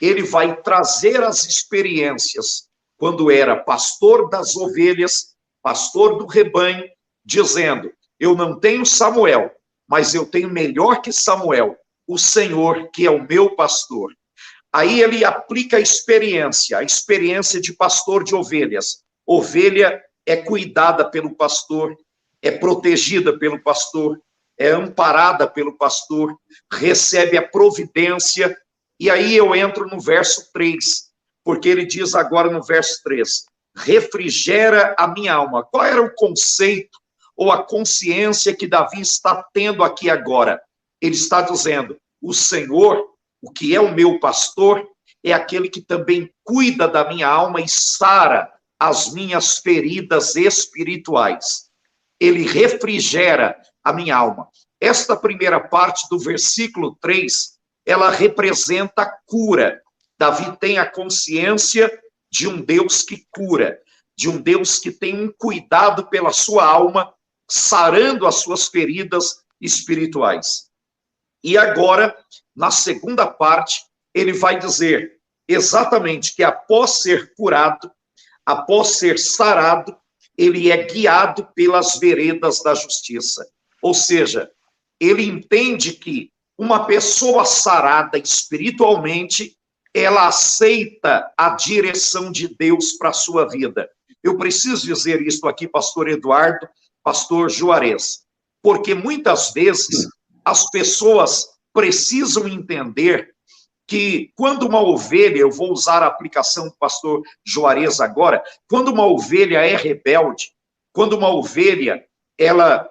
Ele vai trazer as experiências quando era pastor das ovelhas, pastor do rebanho, dizendo, eu não tenho Samuel, mas eu tenho melhor que Samuel, o Senhor, que é o meu pastor. Aí ele aplica a experiência de pastor de ovelhas. Ovelha é cuidada pelo pastor, é protegida pelo pastor, é amparada pelo pastor, recebe a providência. E aí eu entro no verso 3, porque ele diz agora no verso 3, refrigera a minha alma. Qual era o conceito ou a consciência que Davi está tendo aqui agora? Ele está dizendo, o Senhor, o que é o meu pastor, é aquele que também cuida da minha alma e sara as minhas feridas espirituais. Ele refrigera a minha alma. Esta primeira parte do versículo 3, ela representa a cura. Davi tem a consciência de um Deus que cura, de um Deus que tem um cuidado pela sua alma, sarando as suas feridas espirituais. E agora, na segunda parte, ele vai dizer exatamente que após ser curado, após ser sarado, ele é guiado pelas veredas da justiça. Ou seja, ele entende que uma pessoa sarada espiritualmente, ela aceita a direção de Deus para a sua vida. Eu preciso dizer isso aqui, pastor Eduardo, pastor Juarez, porque muitas vezes as pessoas precisam entender que quando uma ovelha, eu vou usar a aplicação do pastor Juarez agora, quando uma ovelha é rebelde, quando uma ovelha, ela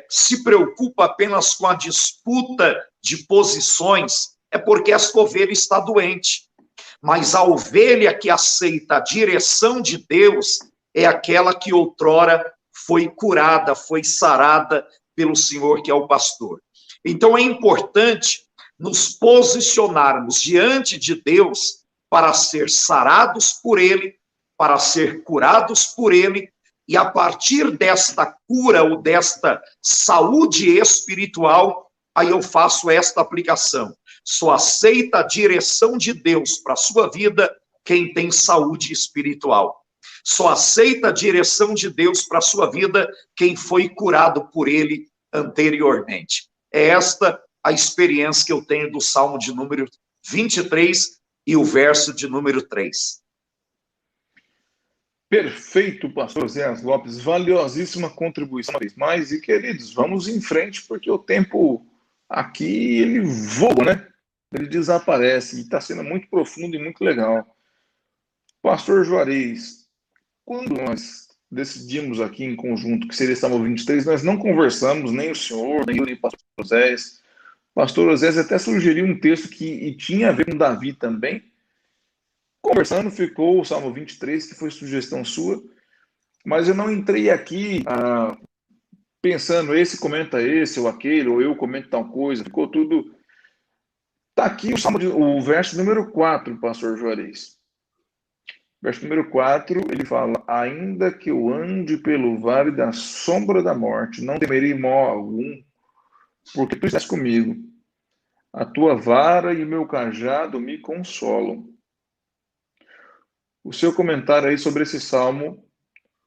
se preocupa apenas com a disputa de posições, é porque essa ovelha está doente. Mas a ovelha que aceita a direção de Deus é aquela que outrora foi curada, foi sarada pelo Senhor, que é o pastor. Então é importante nos posicionarmos diante de Deus para ser sarados por Ele, para ser curados por Ele, e a partir desta cura ou desta saúde espiritual, aí eu faço esta aplicação. Só aceita a direção de Deus para a sua vida quem tem saúde espiritual. Só aceita a direção de Deus para a sua vida quem foi curado por ele anteriormente. É esta a experiência que eu tenho do Salmo de número 23 e o verso de número 3. Perfeito, pastor Zé Lopes, valiosíssima contribuição. Mas, e queridos, vamos em frente, porque o tempo aqui, ele voa, né? Ele desaparece, e está sendo muito profundo e muito legal. Pastor Juarez, quando nós decidimos aqui em conjunto que seria Salmo 23, nós não conversamos, nem o senhor, nem eu, nem o pastor Osés. Pastor Osés até sugeriu um texto que tinha a ver com Davi também. Conversando, ficou o Salmo 23, que foi sugestão sua, mas eu não entrei aqui pensando, esse comenta esse ou aquele, ou eu comento tal coisa, ficou tudo... Está aqui o verso número 4, pastor Juarez. Verso número 4, ele fala, ainda que eu ande pelo vale da sombra da morte, não temerei mal algum, porque tu estás comigo. A tua vara e o meu cajado me consolam. O seu comentário aí sobre esse salmo,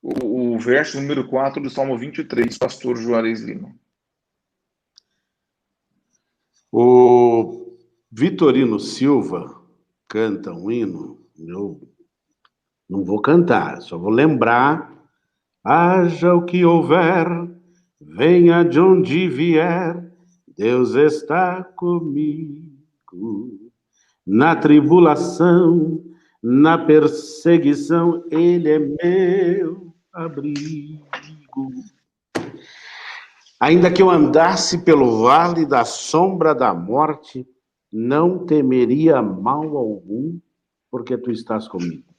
o verso número 4 do Salmo 23, pastor Juarez Lima. O Vitorino Silva canta um hino, eu não vou cantar, só vou lembrar. Haja o que houver, venha de onde vier, Deus está comigo. Na tribulação, na perseguição, Ele é meu abrigo. Ainda que eu andasse pelo vale da sombra da morte, não temeria mal algum, porque tu estás comigo.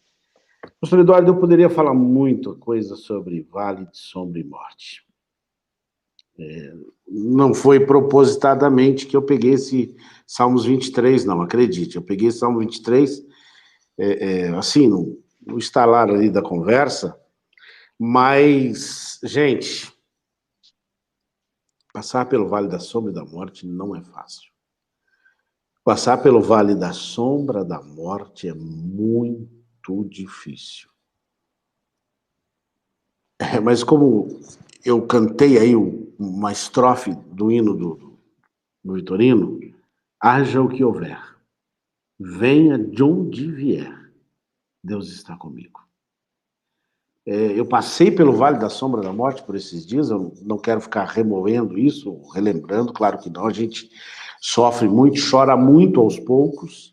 Pastor Eduardo, eu poderia falar muita coisa sobre vale de sombra e morte. Não foi propositadamente que eu peguei esse Salmos 23, não, acredite. Eu peguei Salmo 23, assim, no estalar ali da conversa, mas, gente, passar pelo vale da sombra e da morte não é fácil. Passar pelo vale da sombra da morte é muito difícil. Mas como eu cantei aí uma estrofe do hino do Vitorino, haja o que houver, venha de onde vier, Deus está comigo. Eu passei pelo Vale da Sombra da Morte por esses dias, eu não quero ficar remoendo isso, relembrando, claro que não, a gente sofre muito, chora muito aos poucos,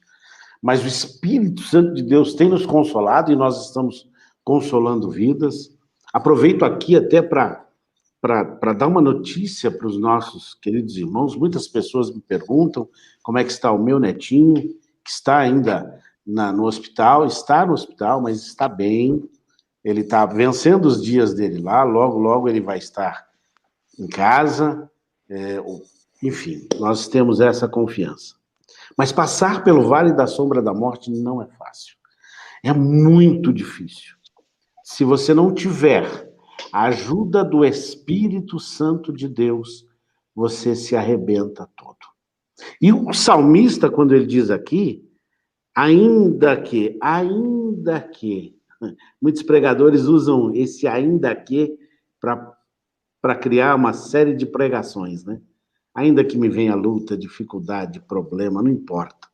mas o Espírito Santo de Deus tem nos consolado e nós estamos consolando vidas. Aproveito aqui até para dar uma notícia para os nossos queridos irmãos. Muitas pessoas me perguntam como é que está o meu netinho, que está ainda no hospital, está no hospital, mas está bem. Ele está vencendo os dias dele lá, logo, logo ele vai estar em casa. Enfim, nós temos essa confiança. Mas passar pelo Vale da Sombra da Morte não é fácil. É muito difícil. Se você não tiver a ajuda do Espírito Santo de Deus, você se arrebenta todo. E o salmista, quando ele diz aqui, ainda que, muitos pregadores usam esse ainda que para criar uma série de pregações, né? Ainda que me venha luta, dificuldade, problema, não importa.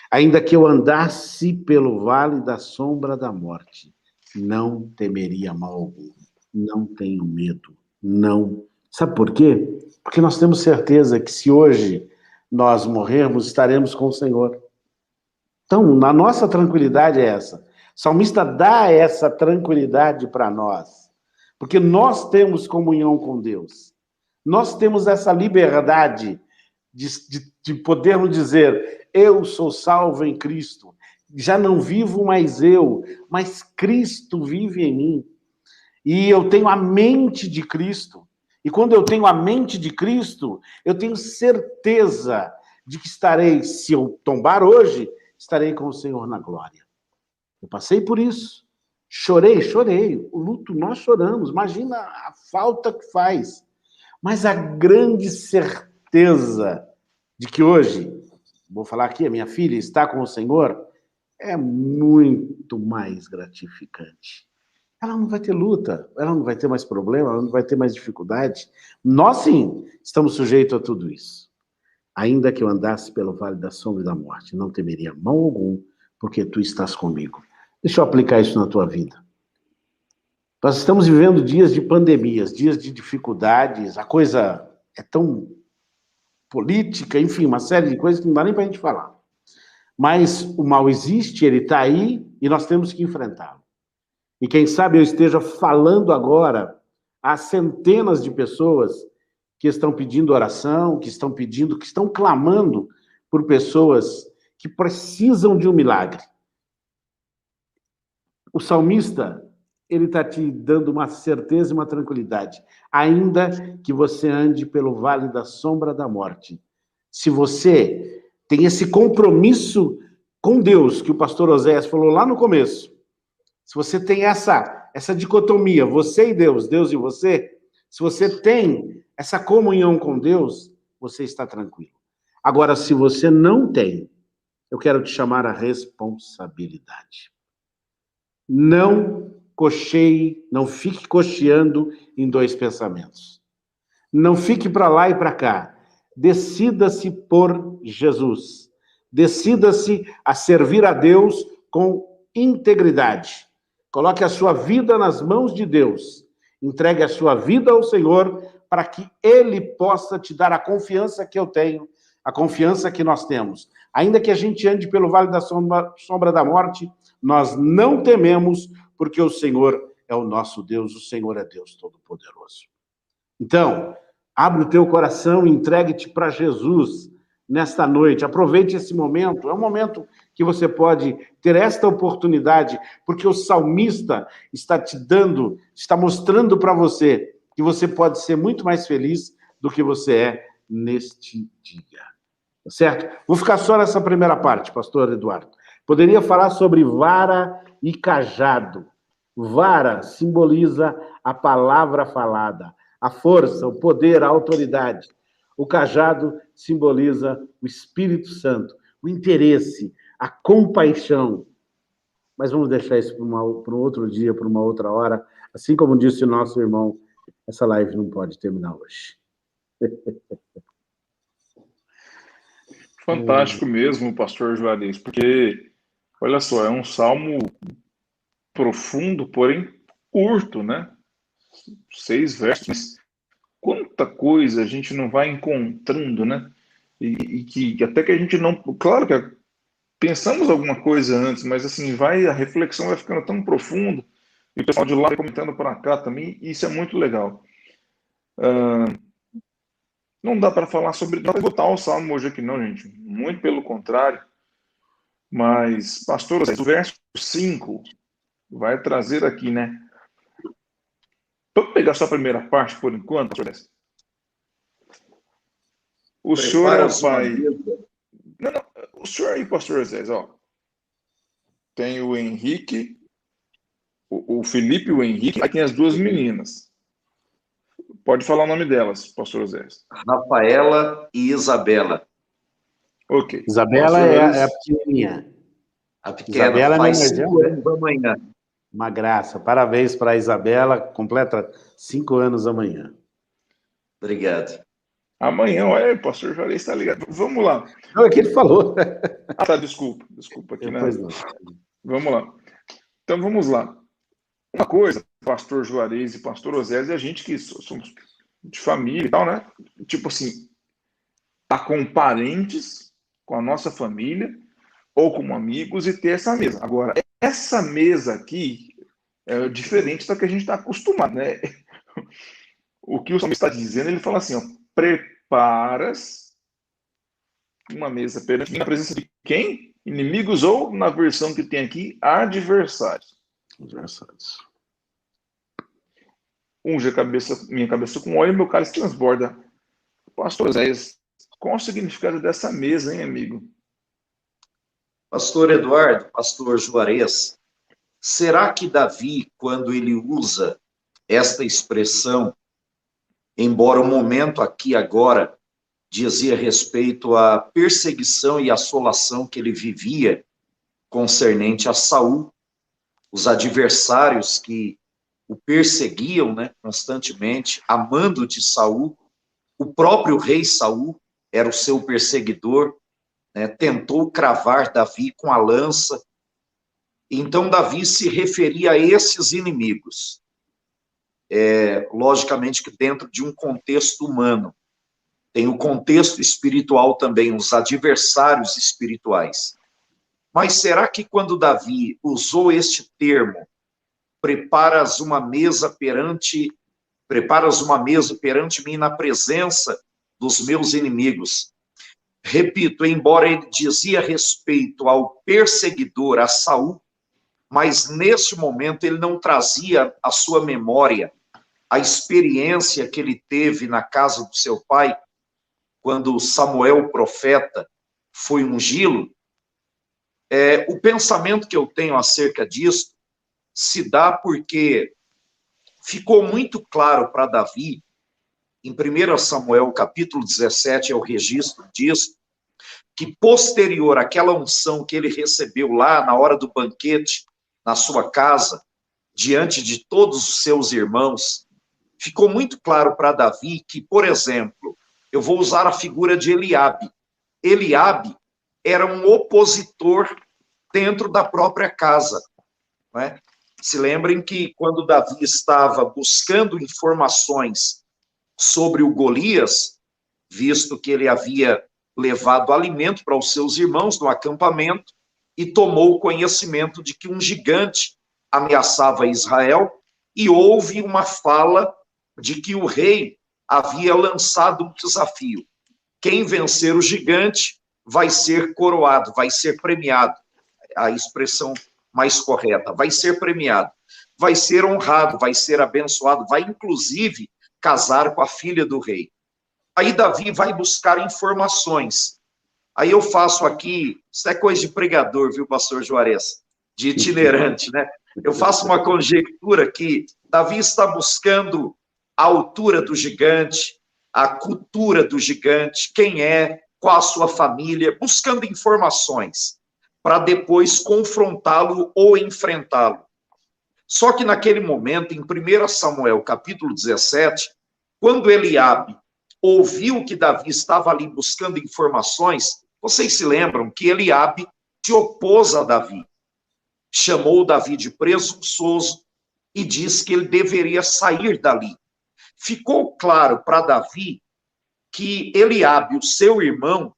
Ainda que eu andasse pelo vale da sombra da morte, não temeria mal algum. Não tenho medo, não. Sabe por quê? Porque nós temos certeza que se hoje nós morrermos, estaremos com o Senhor. Então, a nossa tranquilidade é essa. O salmista dá essa tranquilidade para nós, porque nós temos comunhão com Deus. Nós temos essa liberdade de podermos dizer, eu sou salvo em Cristo. Já não vivo mais eu, mas Cristo vive em mim. E eu tenho a mente de Cristo. E quando eu tenho a mente de Cristo, eu tenho certeza de que estarei, se eu tombar hoje, estarei com o Senhor na glória. Eu passei por isso. Chorei. O luto nós choramos. Imagina a falta que faz. Mas a grande certeza de que hoje vou falar aqui, a minha filha está com o Senhor, é muito mais gratificante. Ela não vai ter luta, ela não vai ter mais problema, ela não vai ter mais dificuldade. Nós, sim, estamos sujeitos a tudo isso. Ainda que eu andasse pelo vale da sombra e da morte, não temeria mal algum, porque tu estás comigo. Deixa eu aplicar isso na tua vida. Nós estamos vivendo dias de pandemias, dias de dificuldades, a coisa é tão política, enfim, uma série de coisas que não dá nem para a gente falar. Mas o mal existe, ele está aí e nós temos que enfrentá-lo. E quem sabe eu esteja falando agora a centenas de pessoas que estão pedindo oração, que estão clamando por pessoas que precisam de um milagre. O salmista, ele está te dando uma certeza e uma tranquilidade. Ainda que você ande pelo vale da sombra da morte, se você tem esse compromisso com Deus, que o pastor Oséias falou lá no começo, se você tem essa dicotomia, você e Deus, Deus e você, se você tem essa comunhão com Deus, você está tranquilo. Agora, se você não tem, eu quero te chamar a responsabilidade. Não cocheie, não fique cocheando em dois pensamentos. Não fique para lá e para cá. Decida-se por Jesus. Decida-se a servir a Deus com integridade. Coloque a sua vida nas mãos de Deus. Entregue a sua vida ao Senhor para que Ele possa te dar a confiança que eu tenho, a confiança que nós temos. Ainda que a gente ande pelo vale da sombra da morte, nós não tememos, porque o Senhor é o nosso Deus, o Senhor é Deus Todo-Poderoso. Então, abre o teu coração e entregue-te para Jesus nesta noite. Aproveite esse momento, é um momento que você pode ter esta oportunidade, porque o salmista está mostrando para você que você pode ser muito mais feliz do que você é neste dia. Tá certo? Vou ficar só nessa primeira parte, pastor Eduardo. Poderia falar sobre vara e cajado. Vara simboliza a palavra falada, a força, o poder, a autoridade. O cajado simboliza o Espírito Santo, o interesse, a compaixão. Mas vamos deixar isso para um outro dia, para uma outra hora. Assim como disse o nosso irmão, essa live não pode terminar hoje. Fantástico mesmo, pastor Juarez, porque, olha só, é um salmo profundo, porém curto, né? 6 versos, mas quanta coisa a gente não vai encontrando, né? E que até que a gente não... Claro que pensamos alguma coisa antes, mas assim, a reflexão vai ficando tão profunda, e o pessoal de lá comentando para cá também, e isso é muito legal. Não dá para falar sobre... Não vai botar o salmo hoje aqui não, gente. Muito pelo contrário. Mas, pastor, o verso 5 vai trazer aqui, né? Vamos pegar só a primeira parte por enquanto, pastor. O senhor é o pai... Não, o senhor aí, pastor Zé, ó. Tem o Henrique, o Felipe e o Henrique, aí tem as duas meninas. Pode falar o nome delas, pastor Zé. Rafaela e Isabela. Ok. Isabela é a pequenininha. A pequena Isabela faz é 5 anos amanhã. Uma graça. Parabéns para a Isabela, completa 5 anos amanhã. Obrigado. Amanhã, olha, o pastor Juarez está ligado. Vamos lá. Não, é que ele falou. Ah, tá, desculpa aqui, né? Depois não. Vamos lá. Então, vamos lá. Uma coisa, pastor Juarez e pastor Osés, é a gente que somos de família e tal, né? Tipo assim, tá com parentes, com a nossa família, ou como amigos, e ter essa mesa. Agora, essa mesa aqui é diferente da que a gente está acostumado, né? O que o salmista está dizendo, ele fala assim, ó, preparas uma mesa perante mim na presença de quem? Inimigos ou, na versão que tem aqui, adversários. Adversários. Unge minha cabeça com óleo e meu cálice transborda. Pastor Zé, qual o significado dessa mesa, hein, amigo? Pastor Eduardo, pastor Juarez, será que Davi, quando ele usa esta expressão, embora o momento aqui agora dizia respeito à perseguição e assolação que ele vivia concernente a Saul, os adversários que o perseguiam, né, constantemente, amando de Saul. O próprio rei Saul era o seu perseguidor, né, tentou cravar Davi com a lança. Então, Davi se referia a esses inimigos. Logicamente que dentro de um contexto humano. Tem o contexto espiritual também, os adversários espirituais. Mas será que quando Davi usou este termo, preparas uma mesa perante mim na presença dos meus inimigos? Repito, embora ele dizia respeito ao perseguidor, a Saul, mas neste momento ele não trazia à sua memória a experiência que ele teve na casa do seu pai, quando Samuel, o profeta, foi ungí-lo. O pensamento que eu tenho acerca disso se dá porque ficou muito claro para Davi, em 1 Samuel, capítulo 17, é o registro disso, que posterior àquela unção que ele recebeu lá na hora do banquete, na sua casa, diante de todos os seus irmãos, ficou muito claro para Davi que, por exemplo, eu vou usar a figura de Eliabe. Eliabe era um opositor dentro da própria casa, não é? Se lembrem que quando Davi estava buscando informações sobre o Golias, visto que ele havia levado alimento para os seus irmãos no acampamento, e tomou conhecimento de que um gigante ameaçava Israel, e houve uma fala de que o rei havia lançado um desafio. Quem vencer o gigante vai ser coroado, vai ser premiado. A expressão mais correta, vai ser premiado, vai ser honrado, vai ser abençoado, vai inclusive casar com a filha do rei. Aí Davi vai buscar informações. Aí eu faço aqui, isso é coisa de pregador, viu, pastor Juarez? De itinerante, né? Eu faço uma conjectura que Davi está buscando a altura do gigante, a cultura do gigante, quem é, qual a sua família, buscando informações para depois confrontá-lo ou enfrentá-lo. Só que naquele momento, em 1 Samuel, capítulo 17, quando Eliabe ouviu que Davi estava ali buscando informações, vocês se lembram que Eliabe se opôs a Davi, chamou Davi de presunçoso e disse que ele deveria sair dali. Ficou claro para Davi que Eliabe, o seu irmão,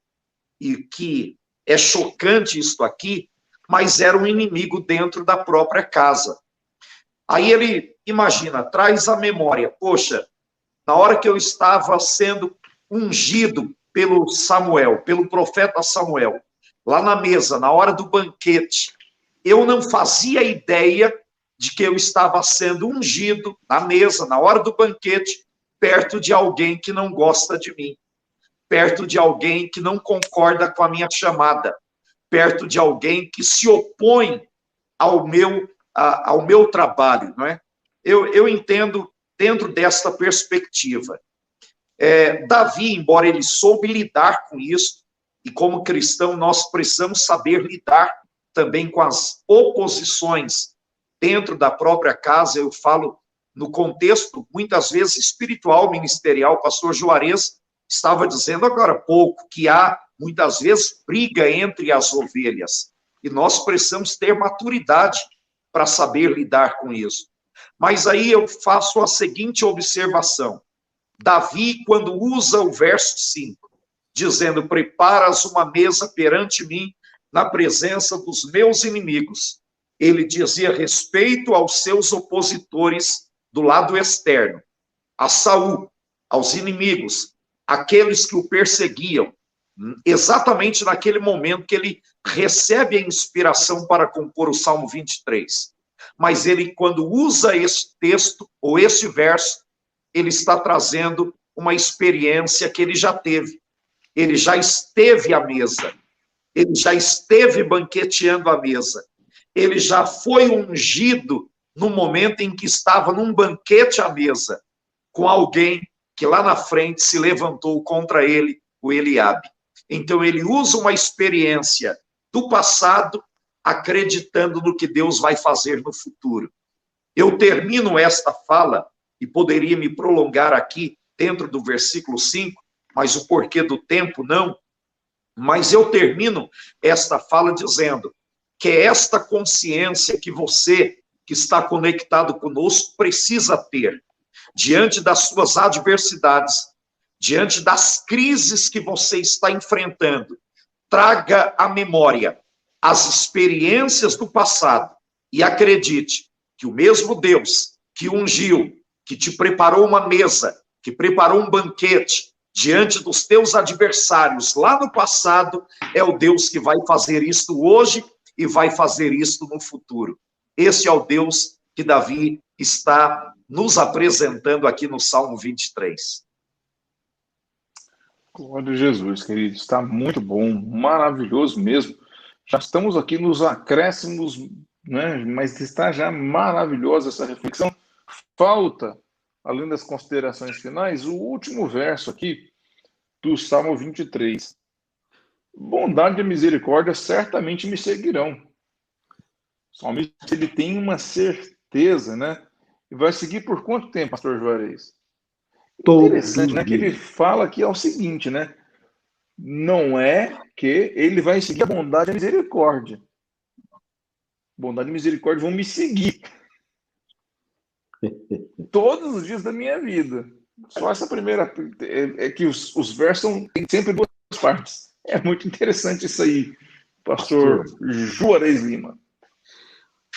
e que é chocante isto aqui, mas era um inimigo dentro da própria casa. Aí ele, imagina, traz a memória, poxa, na hora que eu estava sendo ungido pelo Samuel, pelo profeta Samuel, lá na mesa, na hora do banquete, eu não fazia ideia de que eu estava sendo ungido na mesa, na hora do banquete, perto de alguém que não gosta de mim, perto de alguém que não concorda com a minha chamada, perto de alguém que se opõe ao meu trabalho, não é? Eu entendo dentro desta perspectiva. Davi, embora ele soube lidar com isso, e como cristão nós precisamos saber lidar também com as oposições dentro da própria casa, eu falo no contexto, muitas vezes, espiritual, ministerial. O pastor Juarez estava dizendo agora há pouco que há, muitas vezes, briga entre as ovelhas. E nós precisamos ter maturidade para saber lidar com isso. Mas aí eu faço a seguinte observação. Davi, quando usa o verso 5, dizendo, preparas uma mesa perante mim, na presença dos meus inimigos, ele dizia respeito aos seus opositores do lado externo, a Saul, aos inimigos, aqueles que o perseguiam, exatamente naquele momento que ele recebe a inspiração para compor o Salmo 23. Mas ele, quando usa esse texto, ou esse verso, ele está trazendo uma experiência que ele já teve. Ele já esteve à mesa. Ele já esteve banqueteando à mesa. Ele já foi ungido no momento em que estava num banquete à mesa, com alguém que lá na frente se levantou contra ele, o Eliabe. Então, ele usa uma experiência do passado, acreditando no que Deus vai fazer no futuro. Eu termino esta fala, e poderia me prolongar aqui, dentro do versículo 5, mas o porquê do tempo não. Mas eu termino esta fala dizendo que é esta consciência que você, que está conectado conosco, precisa ter. Diante das suas adversidades, diante das crises que você está enfrentando, traga à memória as experiências do passado e acredite que o mesmo Deus que ungiu, que te preparou uma mesa, que preparou um banquete diante dos teus adversários lá no passado, é o Deus que vai fazer isto hoje e vai fazer isto no futuro. Esse é o Deus que Davi está nos apresentando aqui no Salmo 23. Glória a Jesus, querido. Está muito bom, maravilhoso mesmo. Já estamos aqui nos acréscimos, né? Mas está já maravilhosa essa reflexão. Falta, além das considerações finais, o último verso aqui do Salmo 23. Bondade e misericórdia certamente me seguirão. O salmista, ele tem uma certeza, né? E vai seguir por quanto tempo, pastor Juarez? Interessante, né? Que ele fala que é o seguinte, né? Não é que ele vai seguir a bondade e a misericórdia. Bondade e misericórdia vão me seguir todos os dias da minha vida. Só essa primeira é que os versos têm sempre duas partes. É muito interessante isso aí, pastor Juarez Lima.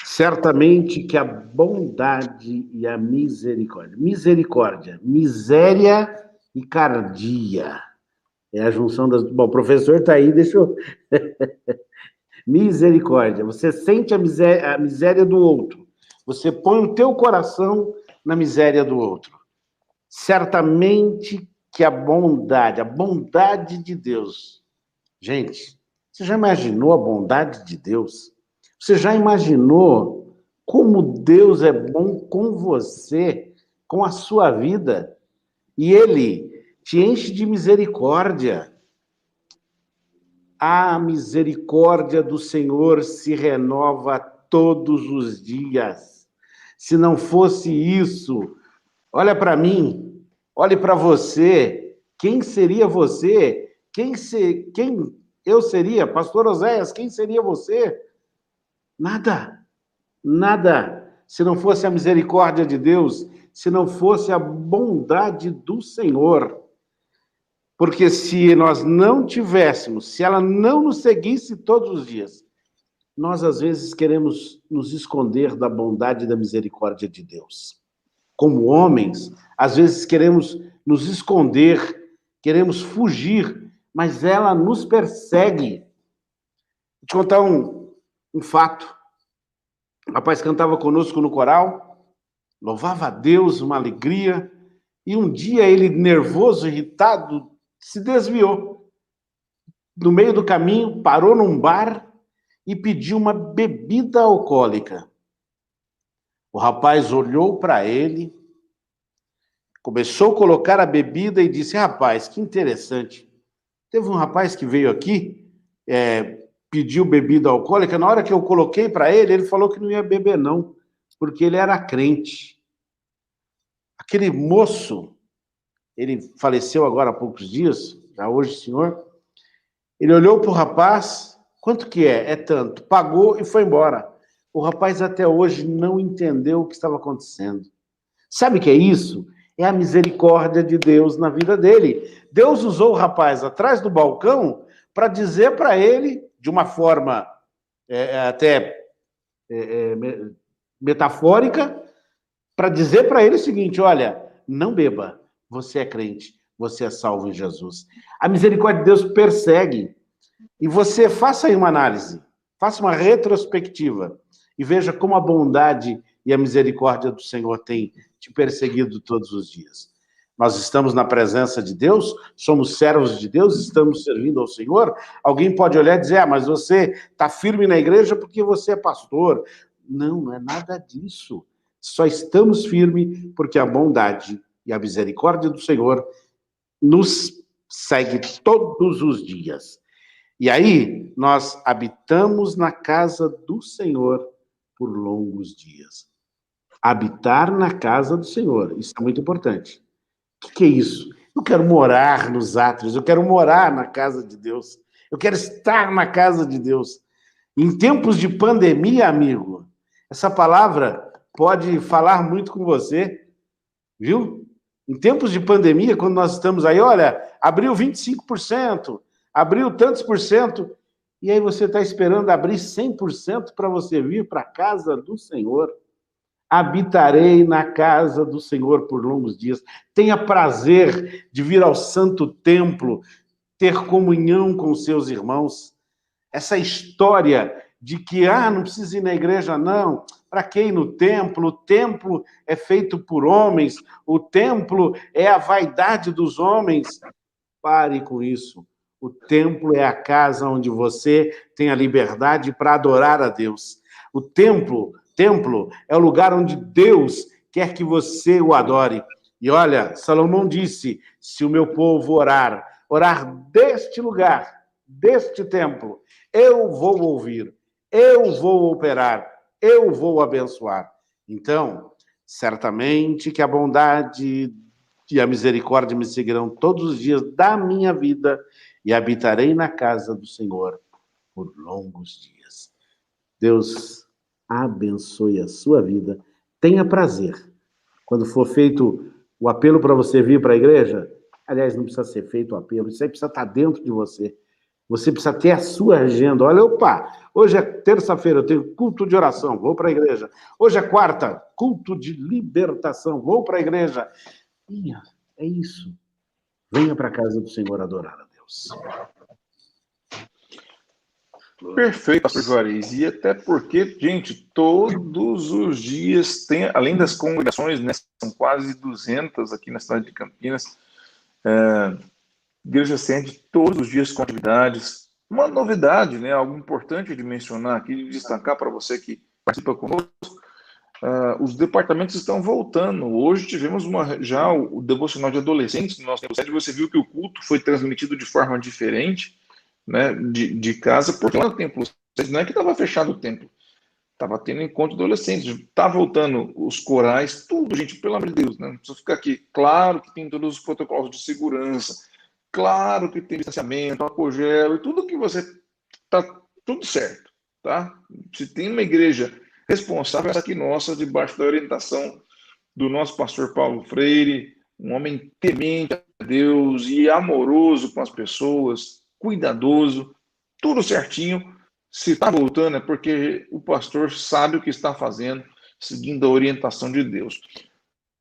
Certamente que a bondade e a misericórdia, miséria e cardia, é a junção das... Bom, o professor está aí, deixa eu... Misericórdia, você sente a miséria do outro, você põe o teu coração na miséria do outro. Certamente que a bondade de Deus. Gente, você já imaginou a bondade de Deus? Você já imaginou como Deus é bom com você, com a sua vida? E Ele te enche de misericórdia. A misericórdia do Senhor se renova todos os dias. Se não fosse isso, olha para mim, olhe para você. Quem seria você? Quem eu seria? Pastor Oséias, quem seria você? Nada, nada. Se não fosse a misericórdia de Deus, se não fosse a bondade do Senhor. Porque se nós não tivéssemos, se ela não nos seguisse todos os dias, nós às vezes queremos nos esconder da bondade e da misericórdia de Deus. Como homens, às vezes queremos nos esconder, queremos fugir, mas ela nos persegue. Vou te contar um fato. O rapaz cantava conosco no coral, louvava a Deus, uma alegria, e um dia ele, nervoso, irritado, se desviou. No meio do caminho, parou num bar e pediu uma bebida alcoólica. O rapaz olhou para ele, começou a colocar a bebida e disse: rapaz, que interessante. Teve um rapaz que veio aqui, pediu bebida alcoólica, na hora que eu coloquei para ele, ele falou que não ia beber não, porque ele era crente. Aquele moço, ele faleceu agora há poucos dias, já hoje, senhor, ele olhou para o rapaz, quanto que é? É tanto. Pagou e foi embora. O rapaz até hoje não entendeu o que estava acontecendo. Sabe o que é isso? É a misericórdia de Deus na vida dele. Deus usou o rapaz atrás do balcão para dizer para ele, de uma forma metafórica, para dizer para ele o seguinte: olha, não beba, você é crente, você é salvo em Jesus. A misericórdia de Deus persegue. E você faça aí uma análise, faça uma retrospectiva e veja como a bondade e a misericórdia do Senhor têm te perseguido todos os dias. Nós estamos na presença de Deus, somos servos de Deus, estamos servindo ao Senhor. Alguém pode olhar e dizer: mas você está firme na igreja porque você é pastor. Não, não é nada disso. Só estamos firmes porque a bondade e a misericórdia do Senhor nos segue todos os dias. E aí, nós habitamos na casa do Senhor por longos dias. Habitar na casa do Senhor, isso é muito importante. O que é isso? Eu quero morar nos átrios, eu quero morar na casa de Deus, eu quero estar na casa de Deus. Em tempos de pandemia, amigo, essa palavra pode falar muito com você, viu? Em tempos de pandemia, quando nós estamos aí, olha, abriu 25%, abriu tantos por cento, e aí você está esperando abrir 100% para você vir para a casa do Senhor. Habitarei na casa do Senhor por longos dias. Tenha prazer de vir ao santo templo, ter comunhão com seus irmãos. Essa história de que, não precisa ir na igreja, não. Para que ir no templo? O templo é feito por homens. O templo é a vaidade dos homens. Pare com isso. O templo é a casa onde você tem a liberdade para adorar a Deus. O templo é o lugar onde Deus quer que você o adore. E olha, Salomão disse, se o meu povo orar deste lugar, deste templo, eu vou ouvir, eu vou operar, eu vou abençoar. Então, certamente que a bondade e a misericórdia me seguirão todos os dias da minha vida e habitarei na casa do Senhor por longos dias. Deus abençoe a sua vida. Tenha prazer. Quando for feito o apelo para você vir para a igreja, aliás, não precisa ser feito o apelo, isso aí precisa estar dentro de você. Você precisa ter a sua agenda. Olha, hoje é terça-feira, eu tenho culto de oração, vou para a igreja. Hoje é quarta, culto de libertação, vou para a igreja. É isso. Venha para a casa do Senhor adorar a Deus. Perfeito, pastor Juarez. E até porque, gente, todos os dias tem, além das congregações, né, são quase 200 aqui na cidade de Campinas, Igreja Sede todos os dias com atividades. Uma novidade, né, algo importante de mencionar aqui, de destacar para você que participa conosco, os departamentos estão voltando. Hoje tivemos já o devocional de adolescentes no nosso Templo Sede. Você viu que o culto foi transmitido de forma diferente, né, de casa, porque lá no Templo Sede não é que estava fechado o templo, estava tendo encontro de adolescentes, está voltando os corais, tudo, gente, pelo amor de Deus, né? Não precisa ficar aqui. Claro que tem todos os protocolos de segurança, claro que tem distanciamento, álcool gel e tudo que você está tudo certo, tá? Se tem uma igreja responsável, essa aqui nossa, debaixo da orientação do nosso pastor Paulo Freire, um homem temente a Deus e amoroso com as pessoas, cuidadoso, tudo certinho. Se está voltando é porque o pastor sabe o que está fazendo, seguindo a orientação de Deus.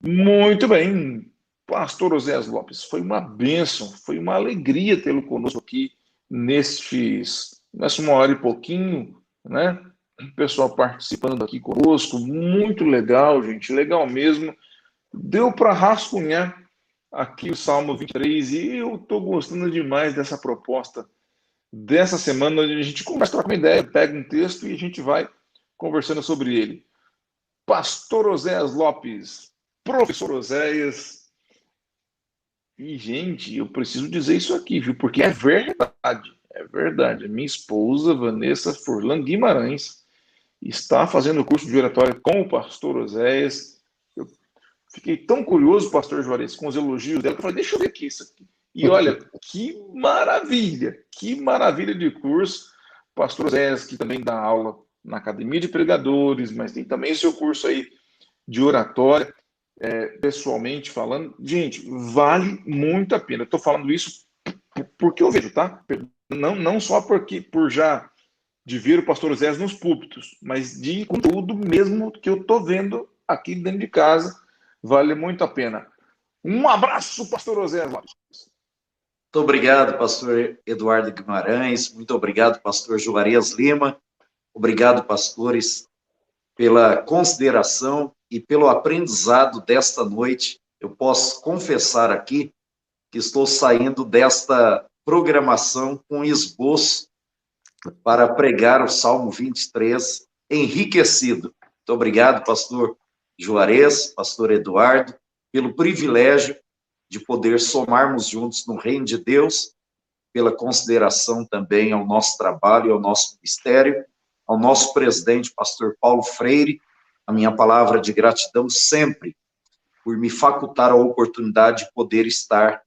Muito bem, pastor Oséias Lopes, foi uma bênção, foi uma alegria tê-lo conosco aqui nessa 1 hora e pouquinho, né? O pessoal participando aqui conosco, muito legal, gente, legal mesmo. Deu para rascunhar aqui o Salmo 23 e eu estou gostando demais dessa proposta dessa semana, onde a gente conversa, troca uma ideia, pega um texto e a gente vai conversando sobre ele. Pastor Oséias Lopes, professor Oséias. E, gente, eu preciso dizer isso aqui, viu? Porque é verdade, é verdade. A minha esposa, Vanessa Furlan Guimarães, está fazendo o curso de oratória com o pastor Oséias. Eu fiquei tão curioso, pastor Juarez, com os elogios dela, que eu falei, deixa eu ver aqui isso aqui. E olha, que maravilha de curso. Pastor Oséias, que também dá aula na Academia de Pregadores, mas tem também seu curso aí de oratória, pessoalmente falando. Gente, vale muito a pena. Eu estou falando isso porque eu vejo, tá? Não só por já de ver o pastor Oséias nos púlpitos, mas de conteúdo mesmo que eu estou vendo aqui dentro de casa. Vale muito a pena. Um abraço, pastor Oséias Lopes. Muito obrigado, pastor Eduardo Guimarães. Muito obrigado, pastor Juarez Lima. Obrigado, pastores, pela consideração e pelo aprendizado desta noite. Eu posso confessar aqui que estou saindo desta programação com esboço para pregar o Salmo 23 enriquecido. Muito obrigado, pastor Juarez, pastor Eduardo, pelo privilégio de poder somarmos juntos no reino de Deus, pela consideração também ao nosso trabalho e ao nosso ministério, ao nosso presidente, pastor Paulo Freire, a minha palavra de gratidão sempre por me facultar a oportunidade de poder estar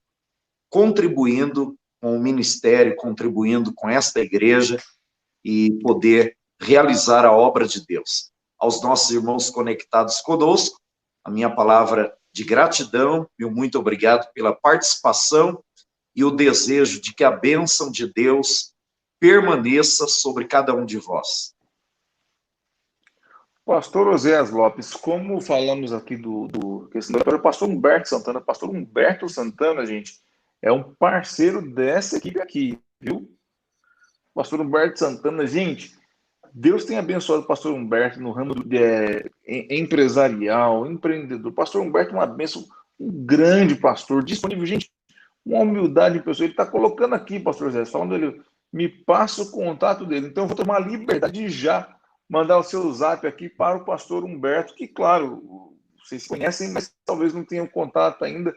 contribuindo com o ministério, contribuindo com esta igreja e poder realizar a obra de Deus. Aos nossos irmãos conectados conosco, a minha palavra de gratidão e um muito obrigado pela participação e o desejo de que a bênção de Deus permaneça sobre cada um de vós. Pastor Oséias Lopes, como falamos aqui do pastor Humberto Santana. Pastor Humberto Santana, gente, é um parceiro dessa equipe aqui, viu? Pastor Humberto Santana, gente, Deus tem abençoado o pastor Humberto no ramo empresarial, empreendedor. Pastor Humberto é uma bênção, um grande pastor, disponível, gente, uma humildade em pessoa. Ele está colocando aqui, pastor Zé, falando ele, me passa o contato dele. Então, eu vou tomar a liberdade de já mandar o seu zap aqui para o pastor Humberto, que, claro, vocês conhecem, mas talvez não tenham contato ainda.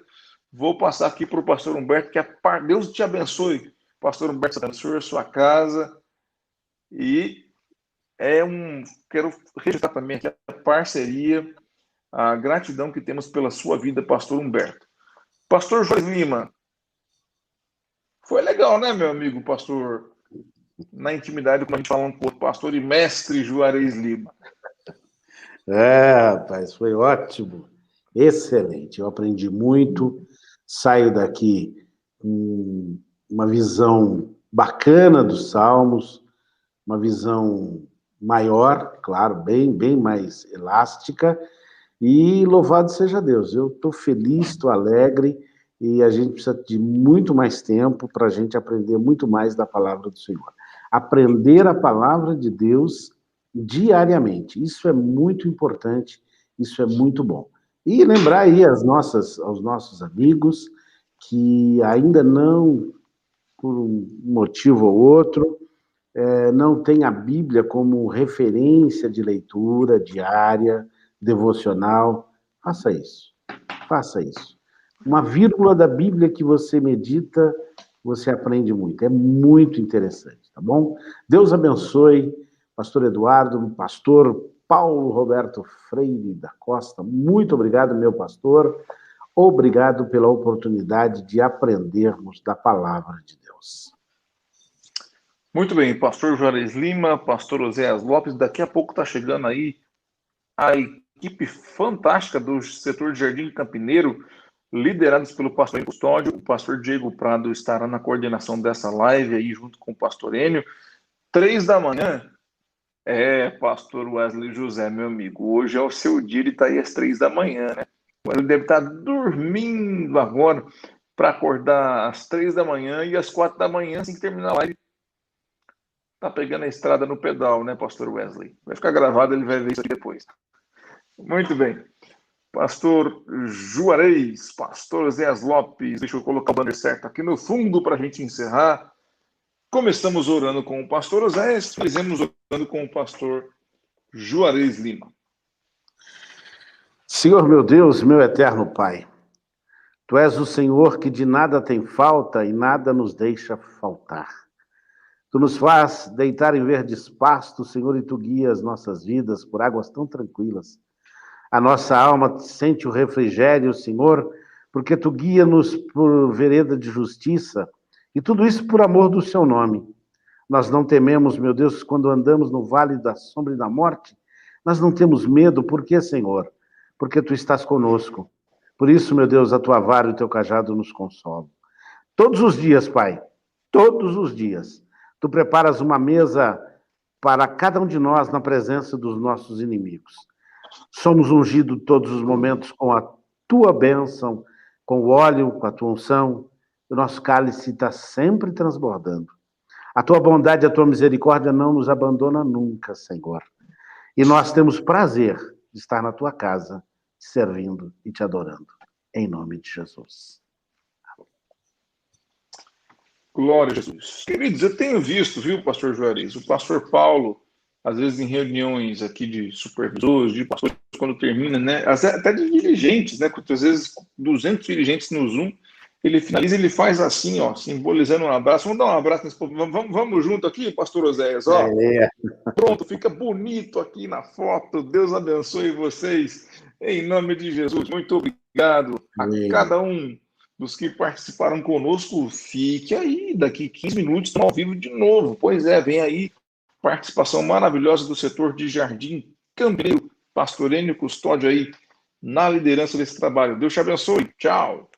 Vou passar aqui para o pastor Humberto, que Deus te abençoe, pastor Humberto Santana, senhor, sua casa. E quero registrar também aqui a parceria, a gratidão que temos pela sua vida, pastor Humberto. Pastor Juarez Lima, foi legal, né, meu amigo pastor? Na intimidade, como a gente fala com o pastor e mestre Juarez Lima. Rapaz, foi ótimo, excelente. Eu aprendi muito, saio daqui com uma visão bacana dos Salmos, uma visão maior, claro, bem mais elástica, e louvado seja Deus. Eu estou feliz, estou alegre, e a gente precisa de muito mais tempo para a gente aprender muito mais da palavra do Senhor. Aprender a palavra de Deus diariamente. Isso é muito importante, isso é muito bom. E lembrar aí aos nossos amigos que ainda não, por um motivo ou outro, não tem a Bíblia como referência de leitura diária, devocional. Faça isso. Faça isso. Uma vírgula da Bíblia que você medita, você aprende muito. É muito interessante, tá bom? Deus abençoe, pastor Eduardo, pastor Paulo Roberto Freire da Costa. Muito obrigado, meu pastor. Obrigado pela oportunidade de aprendermos da palavra de Deus. Muito bem, pastor Juarez Lima, pastor Oséias Lopes. Daqui a pouco está chegando aí a equipe fantástica do setor de Jardim Campineiro, liderados pelo pastor em custódio. O pastor Diego Prado estará na coordenação dessa live aí, junto com o pastor Enio. 3 da manhã. Pastor Wesley José, meu amigo, hoje é o seu dia, ele está aí às 3 da manhã, né? Ele deve estar dormindo agora para acordar às 3 da manhã e às 4 da manhã, assim que terminar a live, tá pegando a estrada no pedal, né, pastor Wesley? Vai ficar gravado, ele vai ver isso aqui depois. Muito bem. Pastor Juarez, pastor Oséias Lopes, deixa eu colocar o banner certo aqui no fundo para a gente encerrar. Começamos orando com o pastor Oséias, fizemos orando com o pastor Juarez Lima. Senhor meu Deus, meu eterno Pai, Tu és o Senhor que de nada tem falta e nada nos deixa faltar. Tu nos faz deitar em verdes pastos, Senhor, e Tu guias nossas vidas por águas tão tranquilas. A nossa alma sente o refrigério, Senhor, porque Tu guia-nos por vereda de justiça, e tudo isso por amor do Seu nome. Nós não tememos, meu Deus, quando andamos no vale da sombra e da morte, nós não temos medo, por quê, Senhor? Porque Tu estás conosco. Por isso, meu Deus, a Tua vara e o Teu cajado nos consolam. Todos os dias, Pai, todos os dias, Tu preparas uma mesa para cada um de nós na presença dos nossos inimigos. Somos ungidos todos os momentos com a Tua bênção, com o óleo, com a Tua unção. O nosso cálice está sempre transbordando. A Tua bondade e a Tua misericórdia não nos abandona nunca, Senhor. E nós temos prazer de estar na Tua casa, te servindo e te adorando. Em nome de Jesus. Glória a Jesus. Queridos, eu tenho visto, viu, pastor Juarez, o pastor Paulo às vezes em reuniões aqui de supervisores, de pastores, quando termina, né? Até de dirigentes, né? Porque às vezes 200 dirigentes no Zoom, ele finaliza, ele faz assim, ó, simbolizando um abraço. Vamos dar um abraço nesse povo. Vamos junto aqui, pastor Oséias, ó. Pronto, fica bonito aqui na foto. Deus abençoe vocês. Em nome de Jesus, muito obrigado a cada um dos que participaram conosco. Fique aí, daqui 15 minutos estamos ao vivo de novo. Pois é, vem aí participação maravilhosa do setor de Jardim Cambril, pastor Enio Custódio aí na liderança desse trabalho. Deus te abençoe. Tchau.